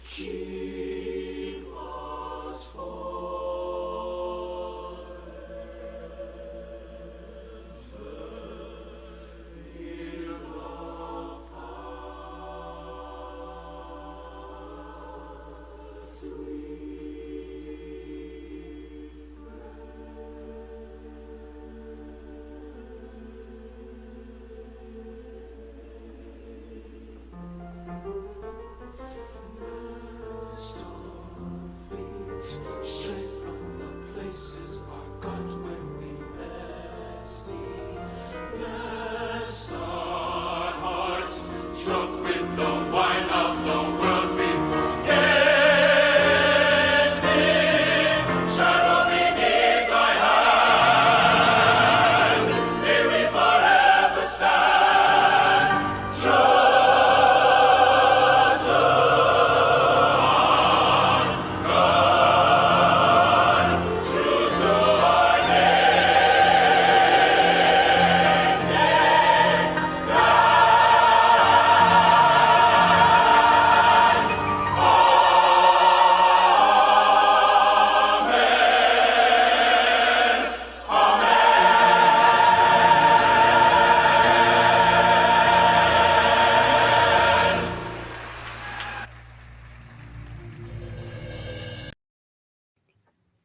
Keep us forever in the path we straight from the places far gone where we last thee. Lest our hearts, drunk with the wine of the world, we forget thee. Shadow beneath thy hand, may we forever stand.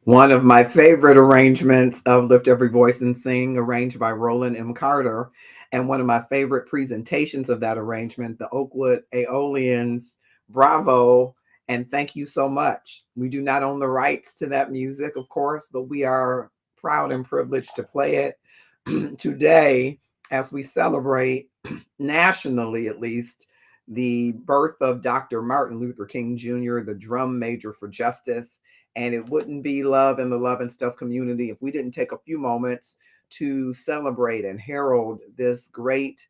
One of my favorite arrangements of Lift Every Voice and Sing, arranged by Roland M. Carter, and one of my favorite presentations of that arrangement, the Oakwood Aeolians. Bravo, and thank you so much. We do not own the rights to that music, of course, but we are proud and privileged to play it today as we celebrate, nationally at least, the birth of Dr. Martin Luther King Jr., the drum major for justice. And it wouldn't be love in the Love and Stuff community if we didn't take a few moments to celebrate and herald this great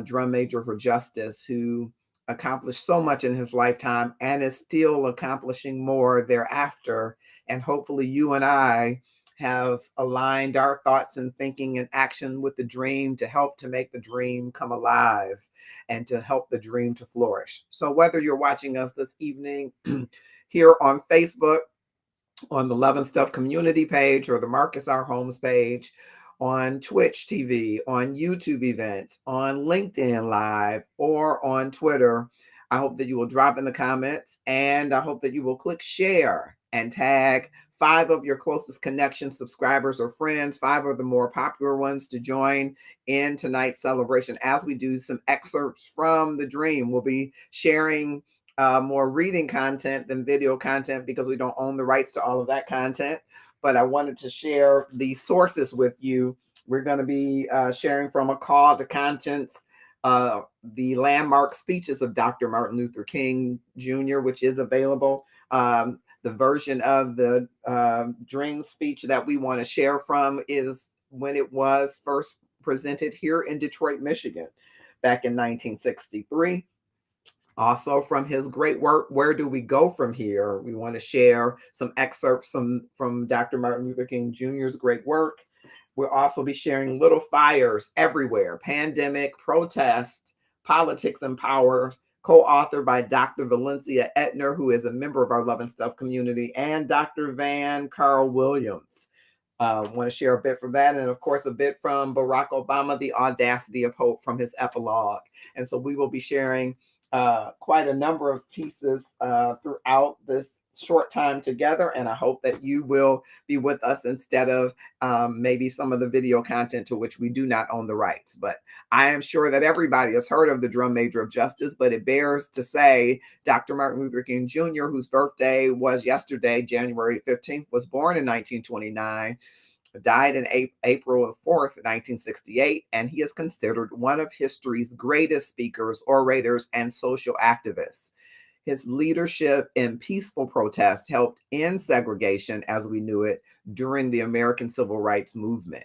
drum major for justice who accomplished so much in his lifetime and is still accomplishing more thereafter. And hopefully you and I have aligned our thoughts and thinking and action with the dream to help to make the dream come alive and to help the dream to flourish. So whether you're watching us this evening here on Facebook, on the Love and Stuff community page, or the Marcus R. Holmes page, on Twitch TV, on YouTube events, on LinkedIn Live, or on Twitter, I hope that you will drop in the comments, and I hope that you will click share and tag 5 of your closest connections, subscribers, or friends, 5 of the more popular ones, to join in tonight's celebration as we do some excerpts from the dream. We'll be sharing more reading content than video content because we don't own the rights to all of that content. But I wanted to share the sources with you. We're going to be sharing from A Call to Conscience, the landmark speeches of Dr. Martin Luther King Jr., which is available. The version of the dream speech that we want to share from is when it was first presented here in Detroit, Michigan, back in 1963. Also from his great work, Where Do We Go From Here? We want to share some excerpts from Dr. Martin Luther King Jr.'s great work. We'll also be sharing Little Fires Everywhere, Pandemic, Protest, Politics and Power, co-authored by Dr. Valencia Etner, who is a member of our Love and Stuff community, and Dr. Van Carl Williams. Want to share a bit from that, and of course a bit from Barack Obama, The Audacity of Hope, from his epilogue. And so we will be sharing quite a number of pieces throughout this short time together, and I hope that you will be with us instead of maybe some of the video content to which we do not own the rights. But I am sure that everybody has heard of the drum major of justice, but it bears to say Dr. Martin Luther King Jr., whose birthday was yesterday, January 15th, was born in 1929. died in April 4th, 1968, and he is considered one of history's greatest speakers, orators, and social activists. His leadership in peaceful protest helped end segregation as we knew it during the American Civil Rights Movement.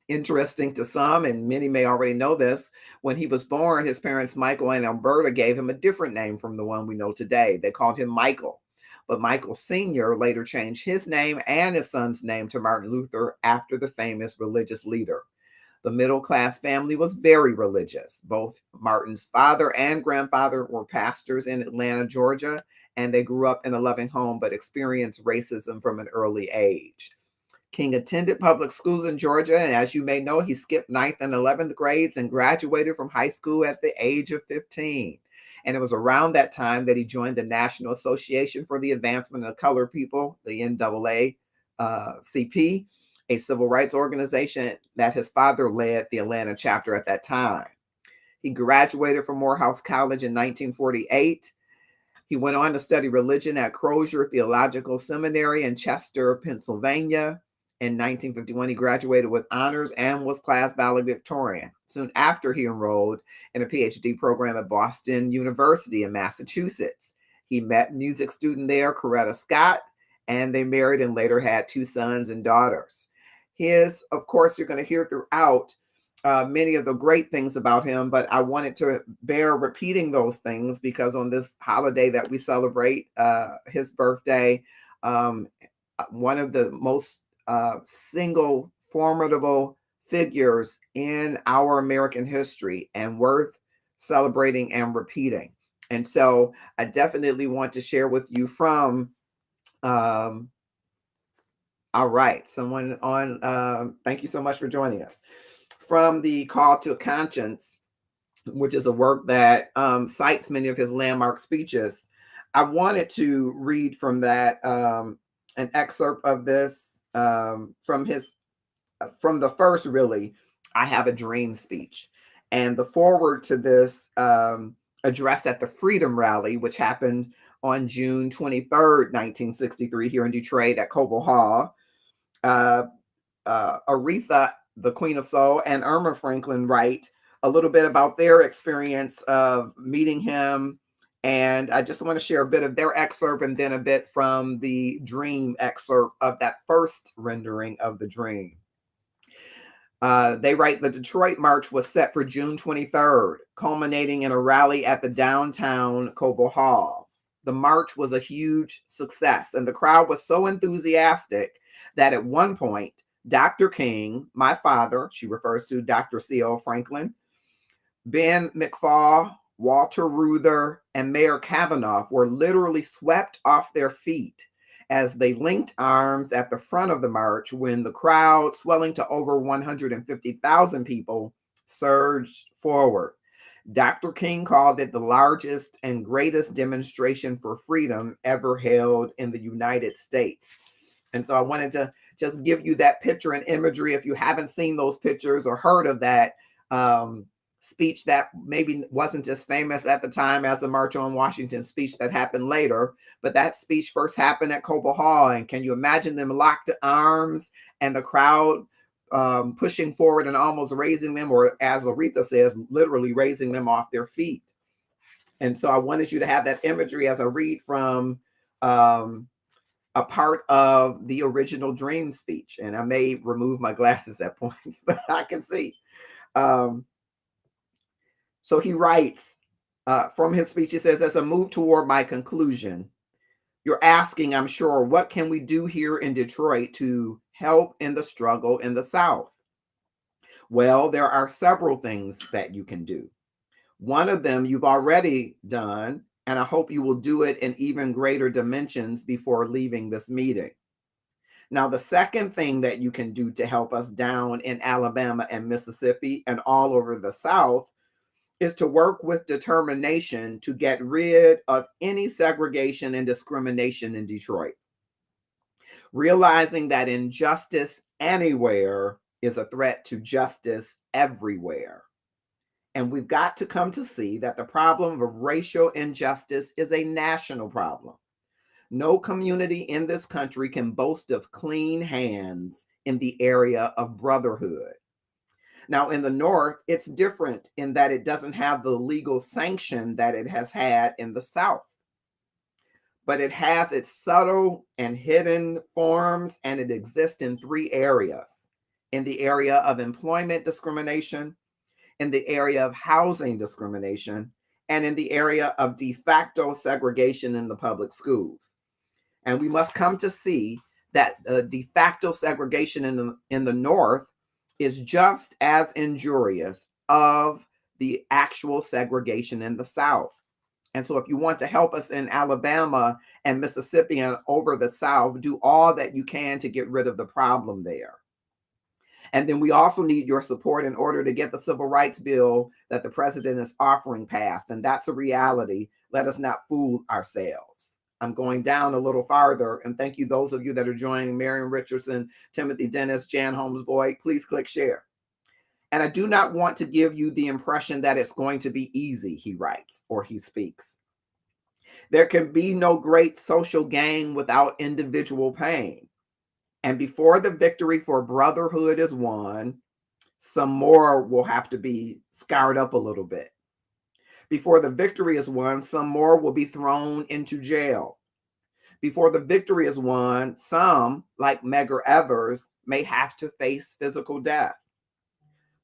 Interesting to some, and many may already know this, when he was born, his parents, Michael and Alberta, gave him a different name from the one we know today. They called him Michael. But Michael Sr. later changed his name and his son's name to Martin Luther after the famous religious leader. The middle class family was very religious. Both Martin's father and grandfather were pastors in Atlanta, Georgia, and they grew up in a loving home but experienced racism from an early age. King attended public schools in Georgia, and as you may know, he skipped 9th and 11th grades and graduated from high school at the age of 15. And it was around that time that he joined the National Association for the Advancement of Colored People, the NAACP, a civil rights organization that his father led the Atlanta chapter at that time. He graduated from Morehouse College in 1948. He went on to study religion at Crozier Theological Seminary in Chester, Pennsylvania. In 1951, he graduated with honors and was class valedictorian. Soon after, he enrolled in a PhD program at Boston University in Massachusetts. He met music student there, Coretta Scott, and they married and later had 2 sons and daughters. Of course, you're going to hear throughout many of the great things about him, but I wanted to bear repeating those things because on this holiday that we celebrate, his birthday, one of the most single formidable figures in our American history and worth celebrating and repeating. And so I definitely want to share with you from all right, someone on, thank you so much for joining us. From the Call to Conscience, which is a work that cites many of his landmark speeches, I wanted to read from that an excerpt of this from the first, really, I Have a Dream speech. And the foreword to this address at the Freedom Rally, which happened on June 23rd, 1963, here in Detroit at Cobo Hall. Aretha, the Queen of Soul, and Irma Franklin write a little bit about their experience of meeting him. And I just want to share a bit of their excerpt and then a bit from the dream excerpt of that first rendering of the dream. They write, the Detroit March was set for June 23rd, culminating in a rally at the downtown Cobo Hall. The march was a huge success, and the crowd was so enthusiastic that at one point, Dr. King, my father, she refers to Dr. C.L. Franklin, Ben McFaul, Walter Reuther, and Mayor Kavanaugh were literally swept off their feet as they linked arms at the front of the march when the crowd, swelling to over 150,000 people, surged forward. Dr. King called it the largest and greatest demonstration for freedom ever held in the United States. And so I wanted to just give you that picture and imagery if you haven't seen those pictures or heard of that speech that maybe wasn't as famous at the time as the March on Washington speech that happened later, but that speech first happened at Cobo Hall. And can you imagine them locked arms and the crowd pushing forward and almost raising them, or as Aretha says, literally raising them off their feet? And so I wanted you to have that imagery as I read from a part of the original dream speech. And I may remove my glasses at points that I can see. So he writes from his speech, he says, as I move toward my conclusion, you're asking, I'm sure, what can we do here in Detroit to help in the struggle in the South? Well, there are several things that you can do. One of them you've already done, and I hope you will do it in even greater dimensions before leaving this meeting. Now, the second thing that you can do to help us down in Alabama and Mississippi and all over the South is to work with determination to get rid of any segregation and discrimination in Detroit. Realizing that injustice anywhere is a threat to justice everywhere. And we've got to come to see that the problem of racial injustice is a national problem. No community in this country can boast of clean hands in the area of brotherhood. Now, in the North, it's different in that it doesn't have the legal sanction that it has had in the South, but it has its subtle and hidden forms, and it exists in three areas: in the area of employment discrimination, in the area of housing discrimination, and in the area of de facto segregation in the public schools. And we must come to see that the de facto segregation in the North is just as injurious of the actual segregation in the South. And so if you want to help us in Alabama and Mississippi and over the South, do all that you can to get rid of the problem there. And then we also need your support in order to get the civil rights bill that the president is offering passed. And that's a reality. Let us not fool ourselves. I'm going down a little farther, and thank you, those of you that are joining: Marion Richardson, Timothy Dennis, Jan Holmes Boyd. Please click share. And I do not want to give you the impression that it's going to be easy, he writes, or he speaks. There can be no great social gain without individual pain. And before the victory for brotherhood is won, some more will have to be scoured up a little bit. Before the victory is won, some more will be thrown into jail. Before the victory is won, some, like Medgar Evers, may have to face physical death.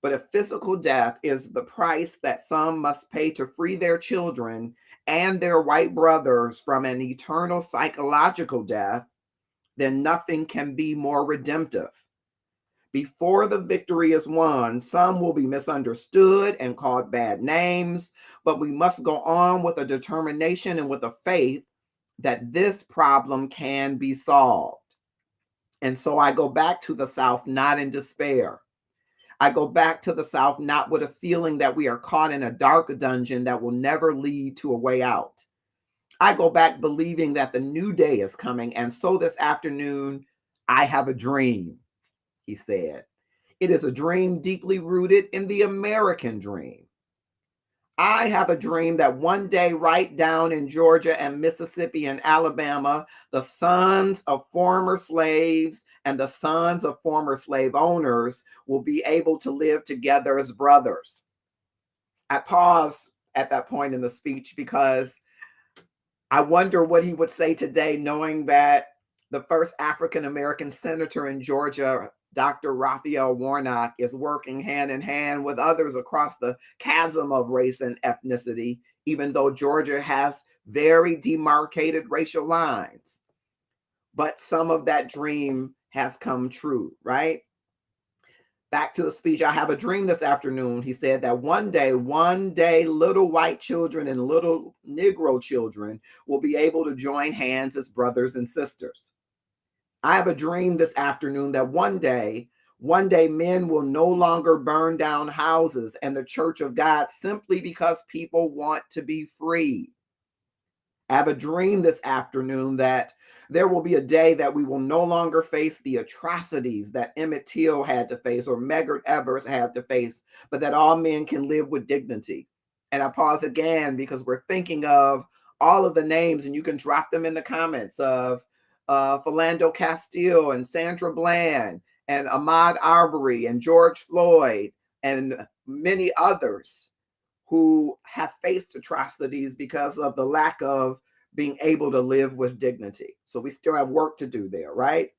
But if physical death is the price that some must pay to free their children and their white brothers from an eternal psychological death, then nothing can be more redemptive. Before the victory is won, some will be misunderstood and called bad names, but we must go on with a determination and with a faith that this problem can be solved. And so I go back to the South not in despair. I go back to the South not with a feeling that we are caught in a dark dungeon that will never lead to a way out. I go back believing that the new day is coming. And so this afternoon, I have a dream, he said. It is a dream deeply rooted in the American dream. I have a dream that one day, right down in Georgia and Mississippi and Alabama, the sons of former slaves and the sons of former slave owners will be able to live together as brothers. I pause at that point in the speech because I wonder what he would say today, knowing that the first African-American senator in Georgia, Dr. Raphael Warnock, is working hand in hand with others across the chasm of race and ethnicity, even though Georgia has very demarcated racial lines. But some of that dream has come true, right? Back to the speech. I have a dream this afternoon, he said, that one day, little white children and little Negro children will be able to join hands as brothers and sisters. I have a dream this afternoon that one day men will no longer burn down houses and the church of God simply because people want to be free. I have a dream this afternoon that there will be a day that we will no longer face the atrocities that Emmett Till had to face or Medgar Evers had to face, but that all men can live with dignity. And I pause again because we're thinking of all of the names, and you can drop them in the comments, of Philando Castile and Sandra Bland and Ahmaud Arbery and George Floyd and many others who have faced atrocities because of the lack of being able to live with dignity. So we still have work to do there, right?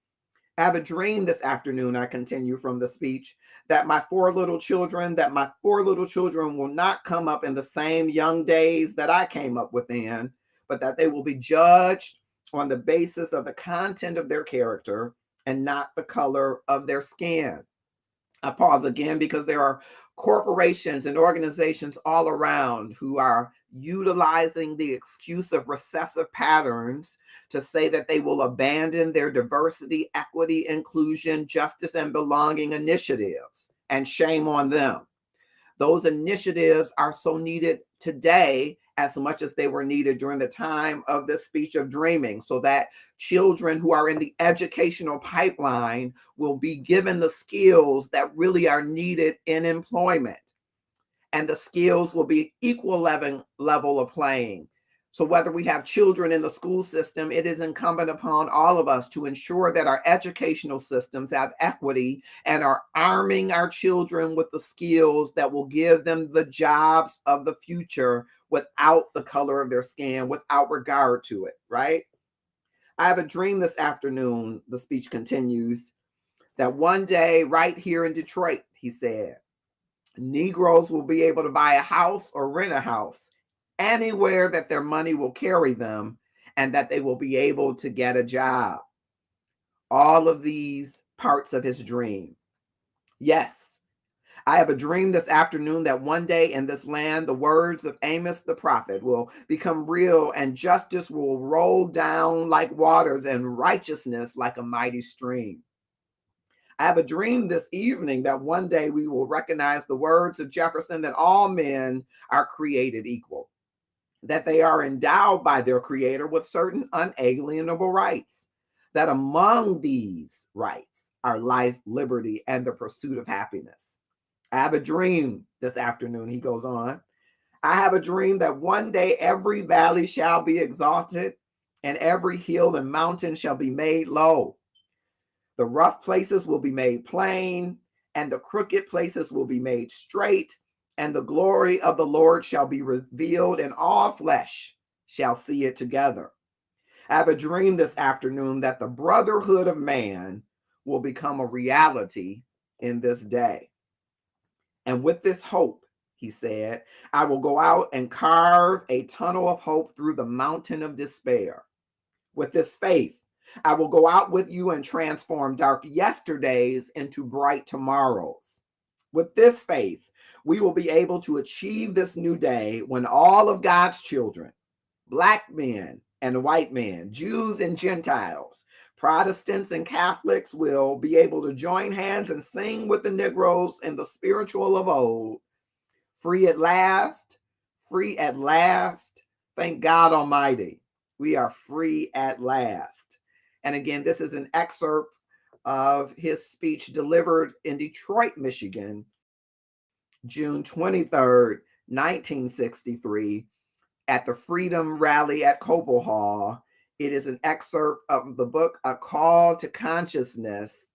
I have a dream this afternoon, I continue from the speech, that my four little children will not come up in the same young days that I came up within, but that they will be judged on the basis of the content of their character and not the color of their skin. I pause again because there are corporations and organizations all around who are utilizing the excuse of recessive patterns to say that they will abandon their diversity, equity, inclusion, justice, and belonging initiatives. And shame on them. Those initiatives are so needed today as much as they were needed during the time of the speech of dreaming, so that children who are in the educational pipeline will be given the skills that really are needed in employment. And the skills will be equal level of playing. So whether we have children in the school system, it is incumbent upon all of us to ensure that our educational systems have equity and are arming our children with the skills that will give them the jobs of the future without the color of their skin, without regard to it, right? I have a dream this afternoon, the speech continues, that one day right here in Detroit, he said, Negroes will be able to buy a house or rent a house anywhere that their money will carry them and that they will be able to get a job. All of these parts of his dream. Yes, I have a dream this afternoon that one day in this land, the words of Amos the prophet will become real and justice will roll down like waters and righteousness like a mighty stream. I have a dream this evening that one day we will recognize the words of Jefferson that all men are created equal, that they are endowed by their creator with certain unalienable rights, that among these rights are life, liberty, and the pursuit of happiness. I have a dream this afternoon, he goes on. I have a dream that one day every valley shall be exalted and every hill and mountain shall be made low. The rough places will be made plain, and the crooked places will be made straight, and the glory of the Lord shall be revealed, and all flesh shall see it together. I have a dream this afternoon that the brotherhood of man will become a reality in this day. And with this hope, he said, I will go out and carve a tunnel of hope through the mountain of despair. With this faith, I will go out with you and transform dark yesterdays into bright tomorrows. With this faith, we will be able to achieve this new day when all of God's children, Black men and white men, Jews and Gentiles, Protestants and Catholics will be able to join hands and sing with the Negroes in the spiritual of old. Free at last, free at last. Thank God Almighty. We are free at last. And again, this is an excerpt of his speech delivered in Detroit, Michigan, June 23rd, 1963, at the Freedom Rally at Coble Hall. It is an excerpt of the book, A Call to Consciousness.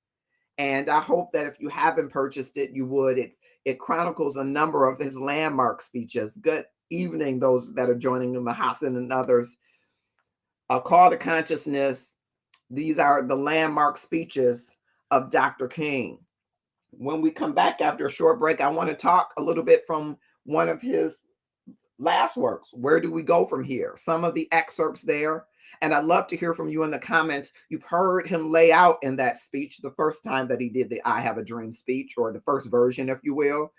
And I hope that if you haven't purchased it, you would. It chronicles a number of his landmark speeches. Good evening, those that are joining him, Hassan and others. A Call to Consciousness. These are the landmark speeches of Dr. King. When we come back after a short break, I want to talk a little bit from one of his last works. Where do we go from here? Some of the excerpts there. And I'd love to hear from you in the comments. You've heard him lay out in that speech the first time that he did the I Have a Dream speech, or the first version, if you will,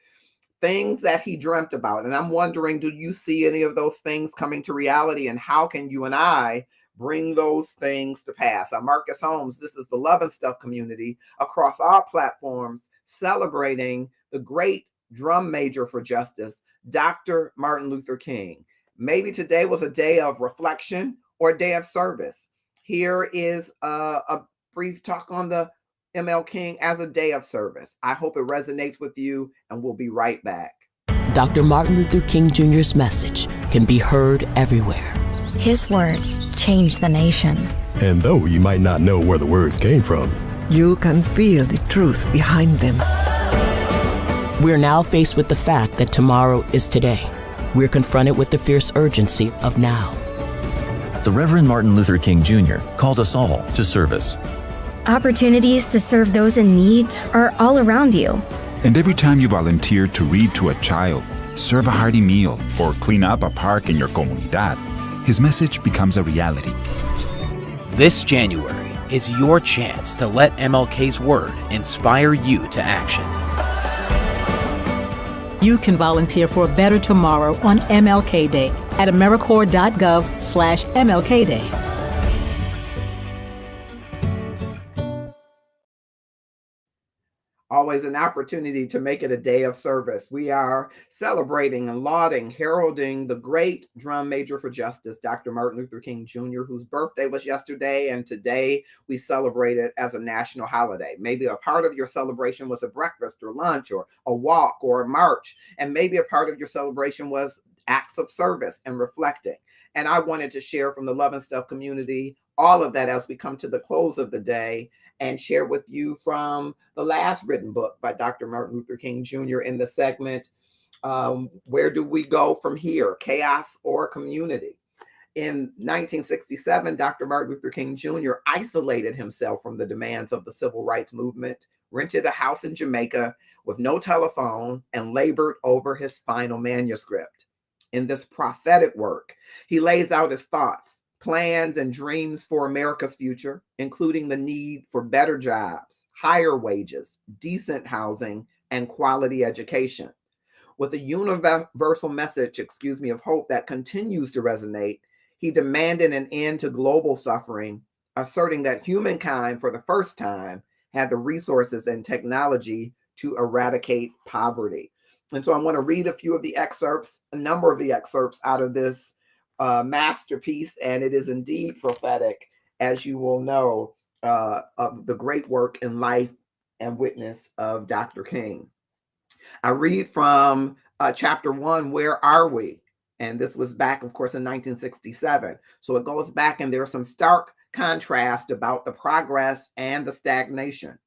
things that he dreamt about. And I'm wondering, do you see any of those things coming to reality? And how can you and I bring those things to pass? I'm Marcus Holmes. This is the Love and Stuff community across all platforms, celebrating the great drum major for justice, Dr. Martin Luther King. Maybe today was a day of reflection or a day of service. Here is a brief talk on the ML King as a day of service. I hope it resonates with you, and we'll be right back. Dr. Martin Luther King Jr.'s message can be heard everywhere. His words changed the nation. And though you might not know where the words came from, you can feel the truth behind them. We're now faced with the fact that tomorrow is today. We're confronted with the fierce urgency of now. The Reverend Martin Luther King Jr. called us all to service. Opportunities to serve those in need are all around you. And every time you volunteer to read to a child, serve a hearty meal, or clean up a park in your comunidad, his message becomes a reality. This January is your chance to let MLK's word inspire you to action. You can volunteer for a better tomorrow on MLK Day at AmeriCorps.gov/MLK Day. Always an opportunity to make it a day of service. We are celebrating and lauding, heralding the great drum major for justice, Dr. Martin Luther King Jr., whose birthday was yesterday, and today we celebrate it as a national holiday. Maybe a part of your celebration was a breakfast or lunch or a walk or a march, and maybe a part of your celebration was acts of service and reflecting. And I wanted to share from the Love and Stuff community all of that as we come to the close of the day, and share with you from the last written book by Dr. Martin Luther King Jr. in the segment, Where Do We Go From Here? Chaos or Community? In 1967, Dr. Martin Luther King Jr. isolated himself from the demands of the civil rights movement, rented a house in Jamaica with no telephone, and labored over his final manuscript. In this prophetic work, he lays out his thoughts, plans, and dreams for America's future, including the need for better jobs, higher wages, decent housing, and quality education. With a universal message, of hope that continues to resonate, he demanded an end to global suffering, asserting that humankind, for the first time, had the resources and technology to eradicate poverty. And so I want to read a number of the excerpts out of this masterpiece, and it is indeed prophetic, as you will know, of the great work in life and witness of Dr. King. I read from chapter 1, Where Are We? And this was back, of course, in 1967. So it goes back, and there's some stark contrast about the progress and the stagnation.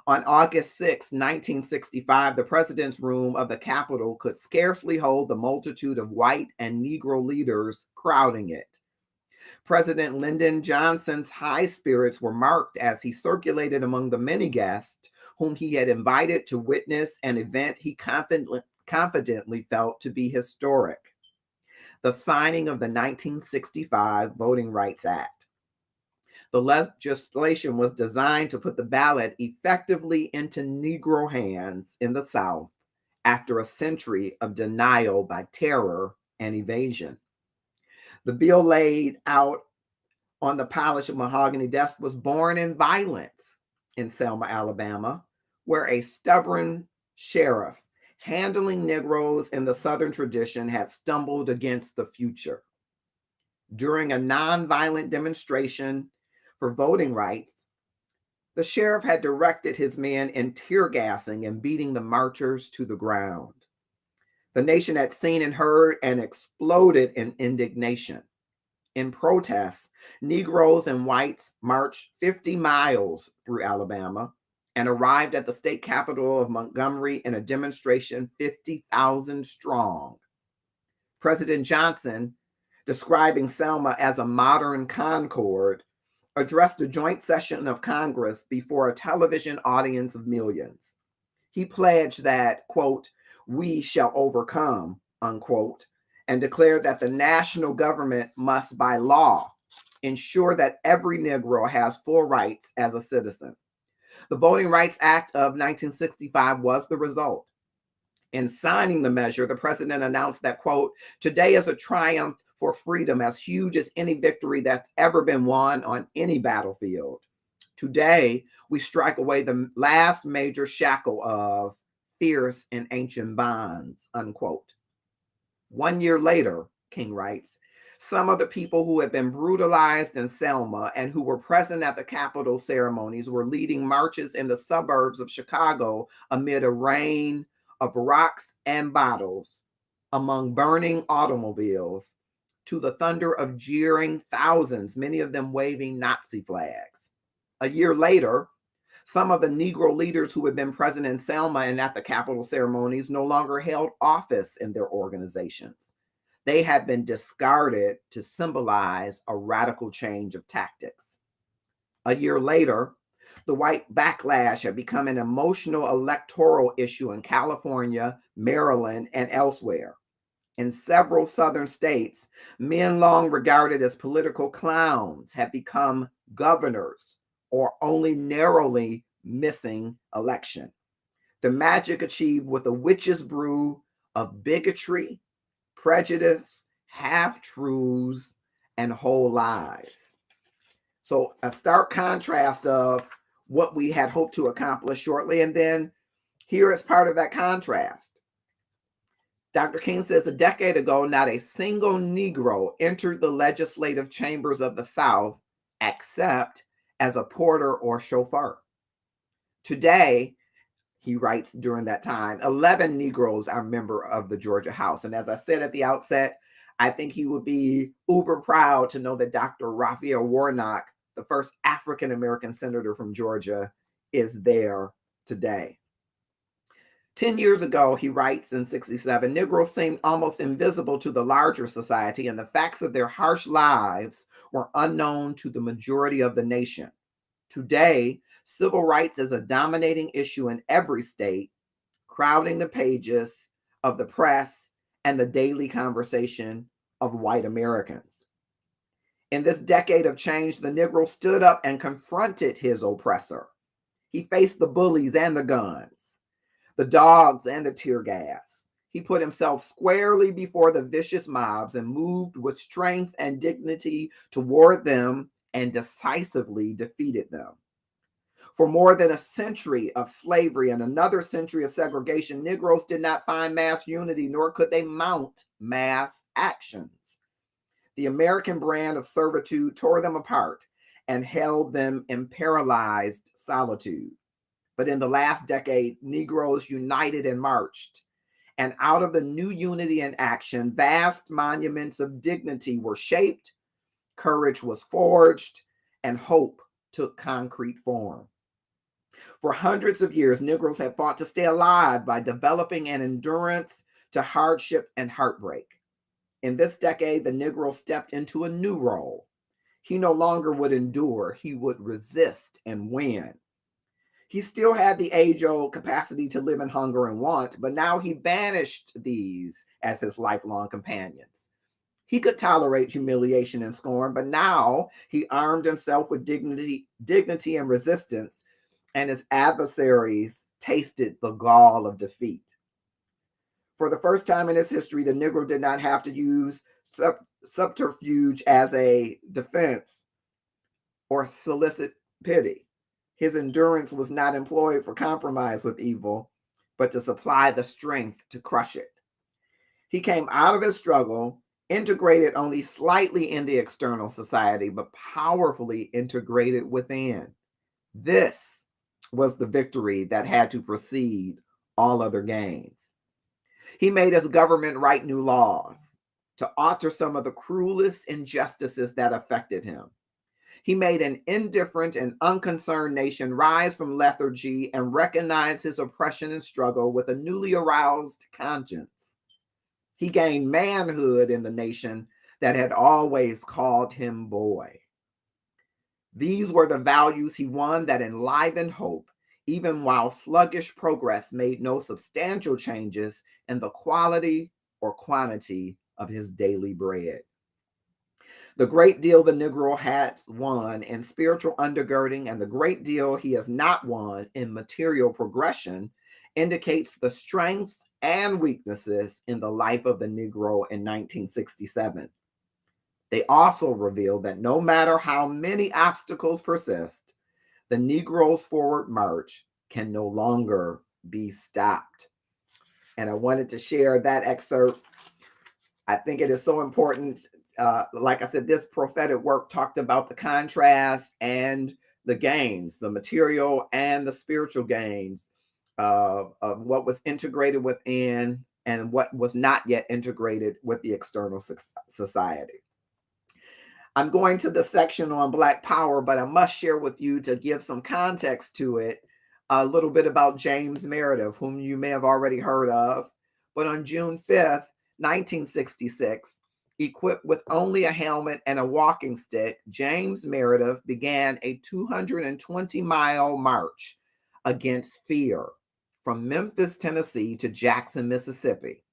On August 6, 1965, the president's room of the Capitol could scarcely hold the multitude of white and Negro leaders crowding it. President Lyndon Johnson's high spirits were marked as he circulated among the many guests whom he had invited to witness an event he confidently felt to be historic: the signing of the 1965 Voting Rights Act. The legislation was designed to put the ballot effectively into Negro hands in the South after a century of denial by terror and evasion. The bill laid out on the polished mahogany desk was born in violence in Selma, Alabama, where a stubborn sheriff handling Negroes in the Southern tradition had stumbled against the future. During a nonviolent demonstration for voting rights, the sheriff had directed his men in tear gassing and beating the marchers to the ground. The nation had seen and heard and exploded in indignation. In protest, Negroes and whites marched 50 miles through Alabama and arrived at the state capital of Montgomery in a demonstration 50,000 strong. President Johnson, describing Selma as a modern Concord, addressed a joint session of Congress before a television audience of millions. He pledged that, quote, "we shall overcome," unquote, and declared that the national government must, by law, ensure that every Negro has full rights as a citizen. The Voting Rights Act of 1965 was the result. In signing the measure, the president announced that, quote, "today is a triumph for freedom as huge as any victory that's ever been won on any battlefield. Today, we strike away the last major shackle of fierce and ancient bonds," unquote. 1 year later, King writes, some of the people who had been brutalized in Selma and who were present at the Capitol ceremonies were leading marches in the suburbs of Chicago amid a rain of rocks and bottles, among burning automobiles, to the thunder of jeering thousands, many of them waving Nazi flags. A year later, some of the Negro leaders who had been present in Selma and at the Capitol ceremonies no longer held office in their organizations. They had been discarded to symbolize a radical change of tactics. A year later, the white backlash had become an emotional electoral issue in California, Maryland, and elsewhere. In several southern states, men long regarded as political clowns had become governors or only narrowly missing election. The magic achieved with a witch's brew of bigotry, prejudice, half-truths, and whole lies. So a stark contrast of what we had hoped to accomplish shortly. And then here is part of that contrast. Dr. King says a decade ago, not a single Negro entered the legislative chambers of the South except as a porter or chauffeur. Today, he writes during that time, 11 Negroes are member of the Georgia House. And as I said at the outset, I think he would be uber proud to know that Dr. Raphael Warnock, the first African American senator from Georgia, is there today. 10 years ago, he writes in 67, Negroes seemed almost invisible to the larger society, and the facts of their harsh lives were unknown to the majority of the nation. Today, civil rights is a dominating issue in every state, crowding the pages of the press and the daily conversation of white Americans. In this decade of change, the Negro stood up and confronted his oppressor. He faced the bullies and the guns, the dogs and the tear gas. He put himself squarely before the vicious mobs and moved with strength and dignity toward them and decisively defeated them. For more than a century of slavery and another century of segregation, Negroes did not find mass unity, nor could they mount mass actions. The American brand of servitude tore them apart and held them in paralyzed solitude. But in the last decade, Negroes united and marched. And out of the new unity and action, vast monuments of dignity were shaped, courage was forged, and hope took concrete form. For hundreds of years, Negroes have fought to stay alive by developing an endurance to hardship and heartbreak. In this decade, the Negro stepped into a new role. He no longer would endure, he would resist and win. He still had the age-old capacity to live in hunger and want, but now he banished these as his lifelong companions. He could tolerate humiliation and scorn, but now he armed himself with dignity and resistance, and his adversaries tasted the gall of defeat. For the first time in his history, the Negro did not have to use subterfuge as a defense or solicit pity. His endurance was not employed for compromise with evil, but to supply the strength to crush it. He came out of his struggle, integrated only slightly in the external society, but powerfully integrated within. This was the victory that had to precede all other gains. He made his government write new laws to alter some of the cruelest injustices that affected him. He made an indifferent and unconcerned nation rise from lethargy and recognize his oppression and struggle with a newly aroused conscience. He gained manhood in the nation that had always called him boy. These were the values he won that enlivened hope, even while sluggish progress made no substantial changes in the quality or quantity of his daily bread. The great deal the Negro has won in spiritual undergirding and the great deal he has not won in material progression indicates the strengths and weaknesses in the life of the Negro in 1967. They also reveal that no matter how many obstacles persist, the Negro's forward march can no longer be stopped. And I wanted to share that excerpt. I think it is so important. Like I said, this prophetic work talked about the contrast and the gains, the material and the spiritual gains of what was integrated within and what was not yet integrated with the external society. I'm going to the section on Black Power, but I must share with you, to give some context to it, a little bit about James Meredith, whom you may have already heard of. But on June 5th, 1966, equipped with only a helmet and a walking stick, James Meredith began a 220-mile march against fear from Memphis, Tennessee to Jackson, Mississippi.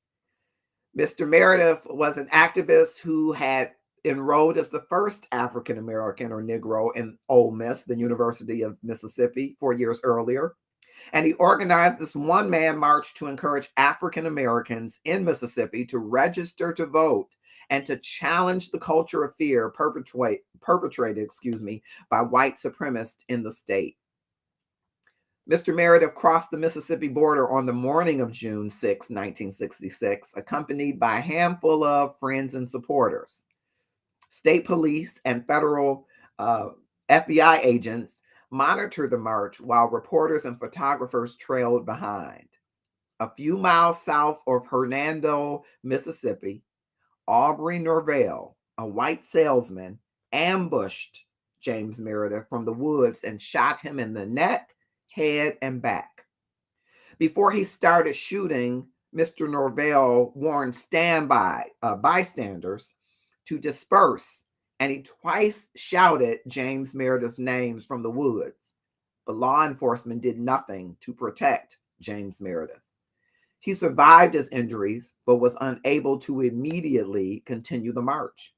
Mr. Meredith was an activist who had enrolled as the first African American or Negro in Ole Miss, the University of Mississippi, 4 years earlier. And he organized this one-man march to encourage African Americans in Mississippi to register to vote and to challenge the culture of fear perpetrated by white supremacists in the state. Mr. Meredith crossed the Mississippi border on the morning of June 6, 1966, accompanied by a handful of friends and supporters. State police and federal FBI agents monitored the march while reporters and photographers trailed behind. A few miles south of Hernando, Mississippi, Aubrey Norvell, a white salesman, ambushed James Meredith from the woods and shot him in the neck, head, and back. Before he started shooting, Mr. Norvell warned bystanders to disperse, and he twice shouted James Meredith's names from the woods. But law enforcement did nothing to protect James Meredith. He survived his injuries, but was unable to immediately continue the march.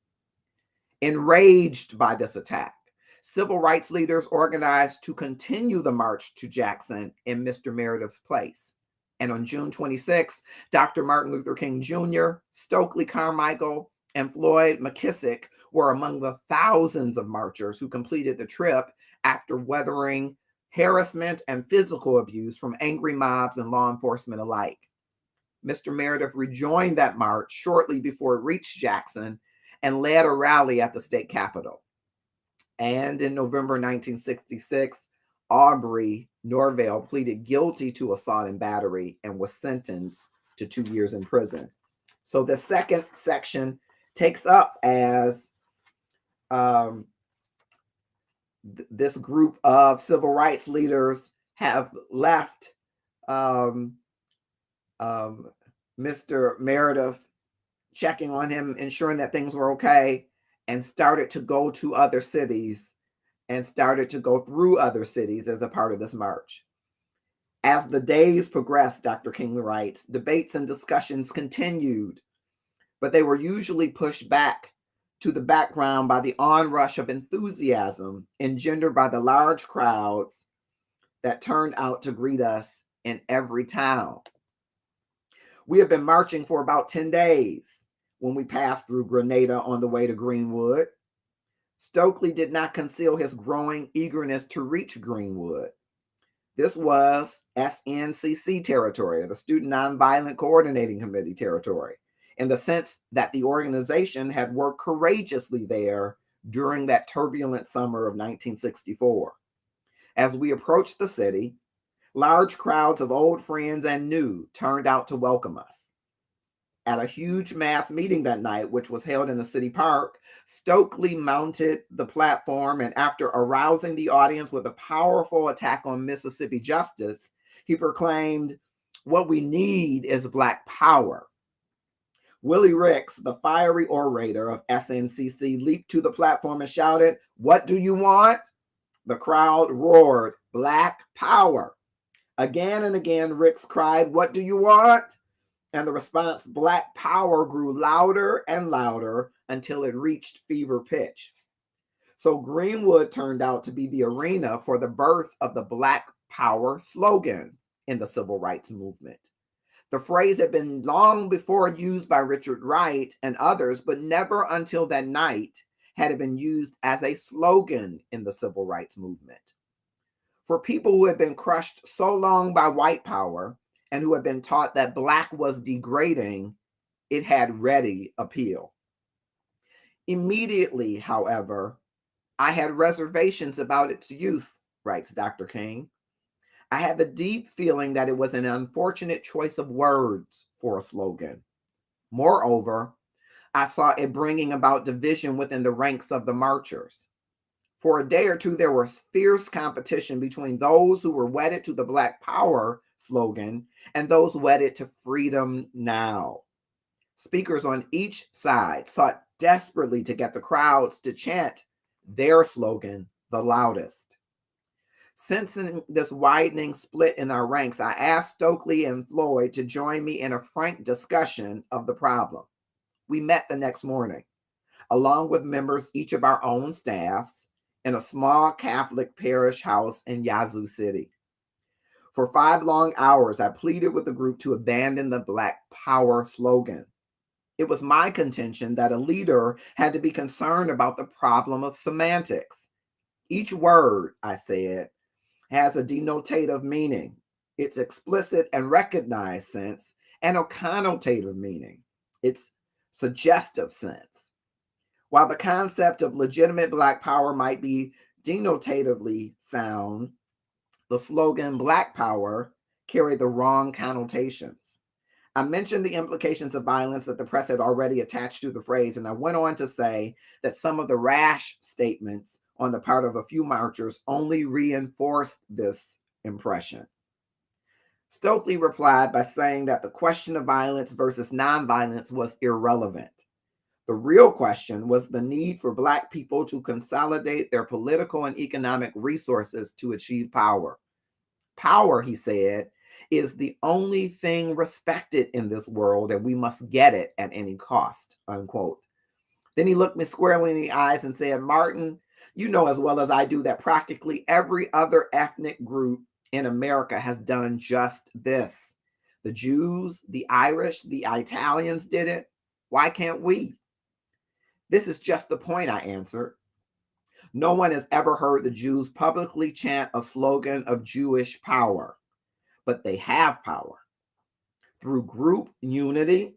Enraged by this attack, civil rights leaders organized to continue the march to Jackson in Mr. Meredith's place. And on June 26, Dr. Martin Luther King Jr., Stokely Carmichael, and Floyd McKissick were among the thousands of marchers who completed the trip after weathering harassment and physical abuse from angry mobs and law enforcement alike. Mr. Meredith rejoined that march shortly before it reached Jackson and led a rally at the state capitol. And in November 1966, Aubrey Norvell pleaded guilty to assault and battery and was sentenced to 2 years in prison. So the second section takes up as this group of civil rights leaders have left Mr. Meredith, checking on him, ensuring that things were okay, and started to go to other cities and started to go through other cities as a part of this march. As the days progressed, Dr. King writes, debates and discussions continued, but they were usually pushed back to the background by the onrush of enthusiasm engendered by the large crowds that turned out to greet us in every town. We have been marching for about 10 days when we passed through Grenada on the way to Greenwood. Stokely did not conceal his growing eagerness to reach Greenwood. This was SNCC territory, the Student Nonviolent Coordinating Committee territory, in the sense that the organization had worked courageously there during that turbulent summer of 1964. As we approached the city, large crowds of old friends and new turned out to welcome us. At a huge mass meeting that night, which was held in the city park, Stokely mounted the platform, and after arousing the audience with a powerful attack on Mississippi justice, he proclaimed, "What we need is Black power." Willie Ricks, the fiery orator of SNCC, leaped to the platform and shouted, "What do you want?" The crowd roared, "Black power." Again and again, Ricks cried, "What do you want?" And the response, "Black power," grew louder and louder until it reached fever pitch. So Greenwood turned out to be the arena for the birth of the Black Power slogan in the civil rights movement. The phrase had been long before used by Richard Wright and others, but never until that night had it been used as a slogan in the civil rights movement. For people who had been crushed so long by white power and who had been taught that Black was degrading, it had ready appeal. Immediately, however, I had reservations about its use, writes Dr. King. I had the deep feeling that it was an unfortunate choice of words for a slogan. Moreover, I saw it bringing about division within the ranks of the marchers. For a day or two, there was fierce competition between those who were wedded to the Black Power slogan and those wedded to freedom now. Speakers on each side sought desperately to get the crowds to chant their slogan the loudest. Sensing this widening split in our ranks, I asked Stokely and Floyd to join me in a frank discussion of the problem. We met the next morning, along with members each of our own staffs, in a small Catholic parish house in Yazoo City. For 5 long hours, I pleaded with the group to abandon the Black Power slogan. It was my contention that a leader had to be concerned about the problem of semantics. Each word, I said, has a denotative meaning, its explicit and recognized sense, and a connotative meaning, its suggestive sense. While the concept of legitimate Black power might be denotatively sound, the slogan Black Power carried the wrong connotations. I mentioned the implications of violence that the press had already attached to the phrase, and I went on to say that some of the rash statements on the part of a few marchers only reinforced this impression. Stokely replied by saying that the question of violence versus nonviolence was irrelevant. The real question was the need for Black people to consolidate their political and economic resources to achieve power. Power, he said, is the only thing respected in this world, and we must get it at any cost, unquote. Then he looked me squarely in the eyes and said, Martin, you know as well as I do that practically every other ethnic group in America has done just this. The Jews, the Irish, the Italians did it. Why can't we? This is just the point, I answered. No one has ever heard the Jews publicly chant a slogan of Jewish power, but they have power. Through group unity,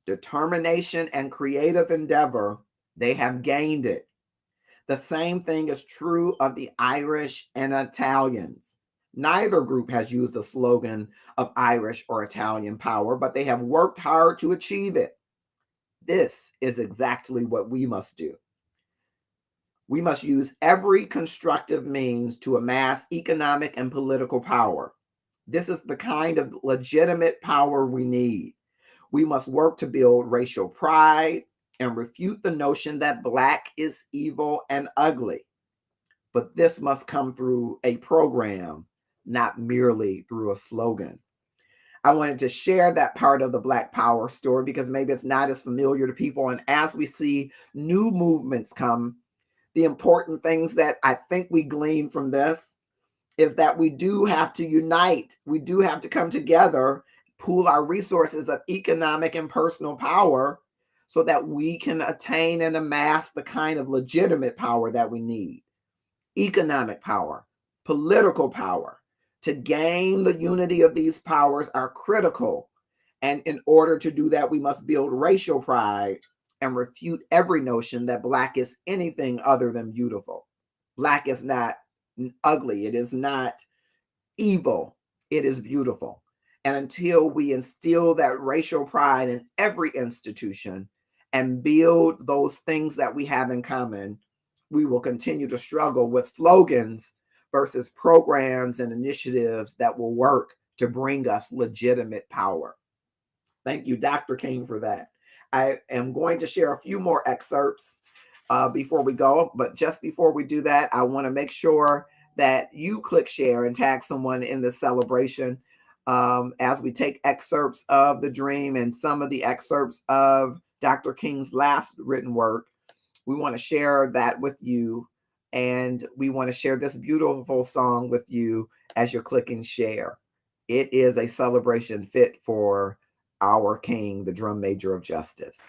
determination, and creative endeavor, they have gained it. The same thing is true of the Irish and Italians. Neither group has used a slogan of Irish or Italian power, but they have worked hard to achieve it. This is exactly what we must do. We must use every constructive means to amass economic and political power. This is the kind of legitimate power we need. We must work to build racial pride and refute the notion that Black is evil and ugly. But this must come through a program, not merely through a slogan. I wanted to share that part of the Black Power story because maybe it's not as familiar to people. And as we see new movements come, the important things that I think we glean from this is that we do have to unite. We do have to come together, pool our resources of economic and personal power so that we can attain and amass the kind of legitimate power that we need. Economic power, political power. To gain the unity of these powers are critical. And in order to do that, we must build racial pride and refute every notion that Black is anything other than beautiful. Black is not ugly. It is not evil. It is beautiful. And until we instill that racial pride in every institution and build those things that we have in common, we will continue to struggle with slogans versus programs and initiatives that will work to bring us legitimate power. Thank you, Dr. King, for that. I am going to share a few more excerpts before we go, but just before we do that, I want to make sure that you click share and tag someone in this celebration as we take excerpts of the dream and some of the excerpts of Dr. King's last written work. We want to share that with you, and we want to share this beautiful song with you as you're clicking share. It is a celebration fit for our King, the drum major of justice.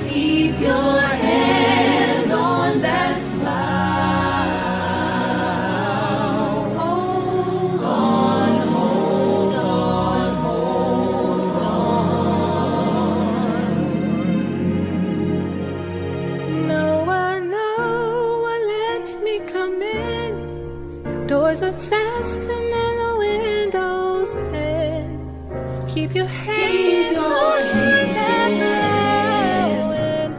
Keep your hand on that plow. Hold on, hold on, hold on. No one, let me come in. Doors are fastened and the windows bent. Keep your hand on that plow and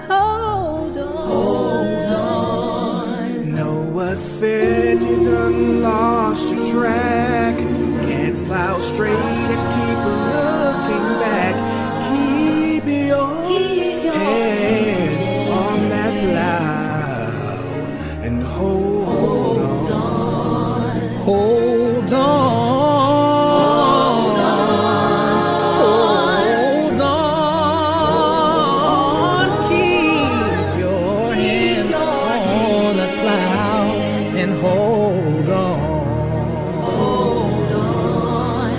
hold on. Hold on. Noah said you done lost your track. Can't plow straight and keep looking back. Keep your hand on that plow and hold on. Hold on. Hold on. Keep your hand on the plow and hold on. Hold on.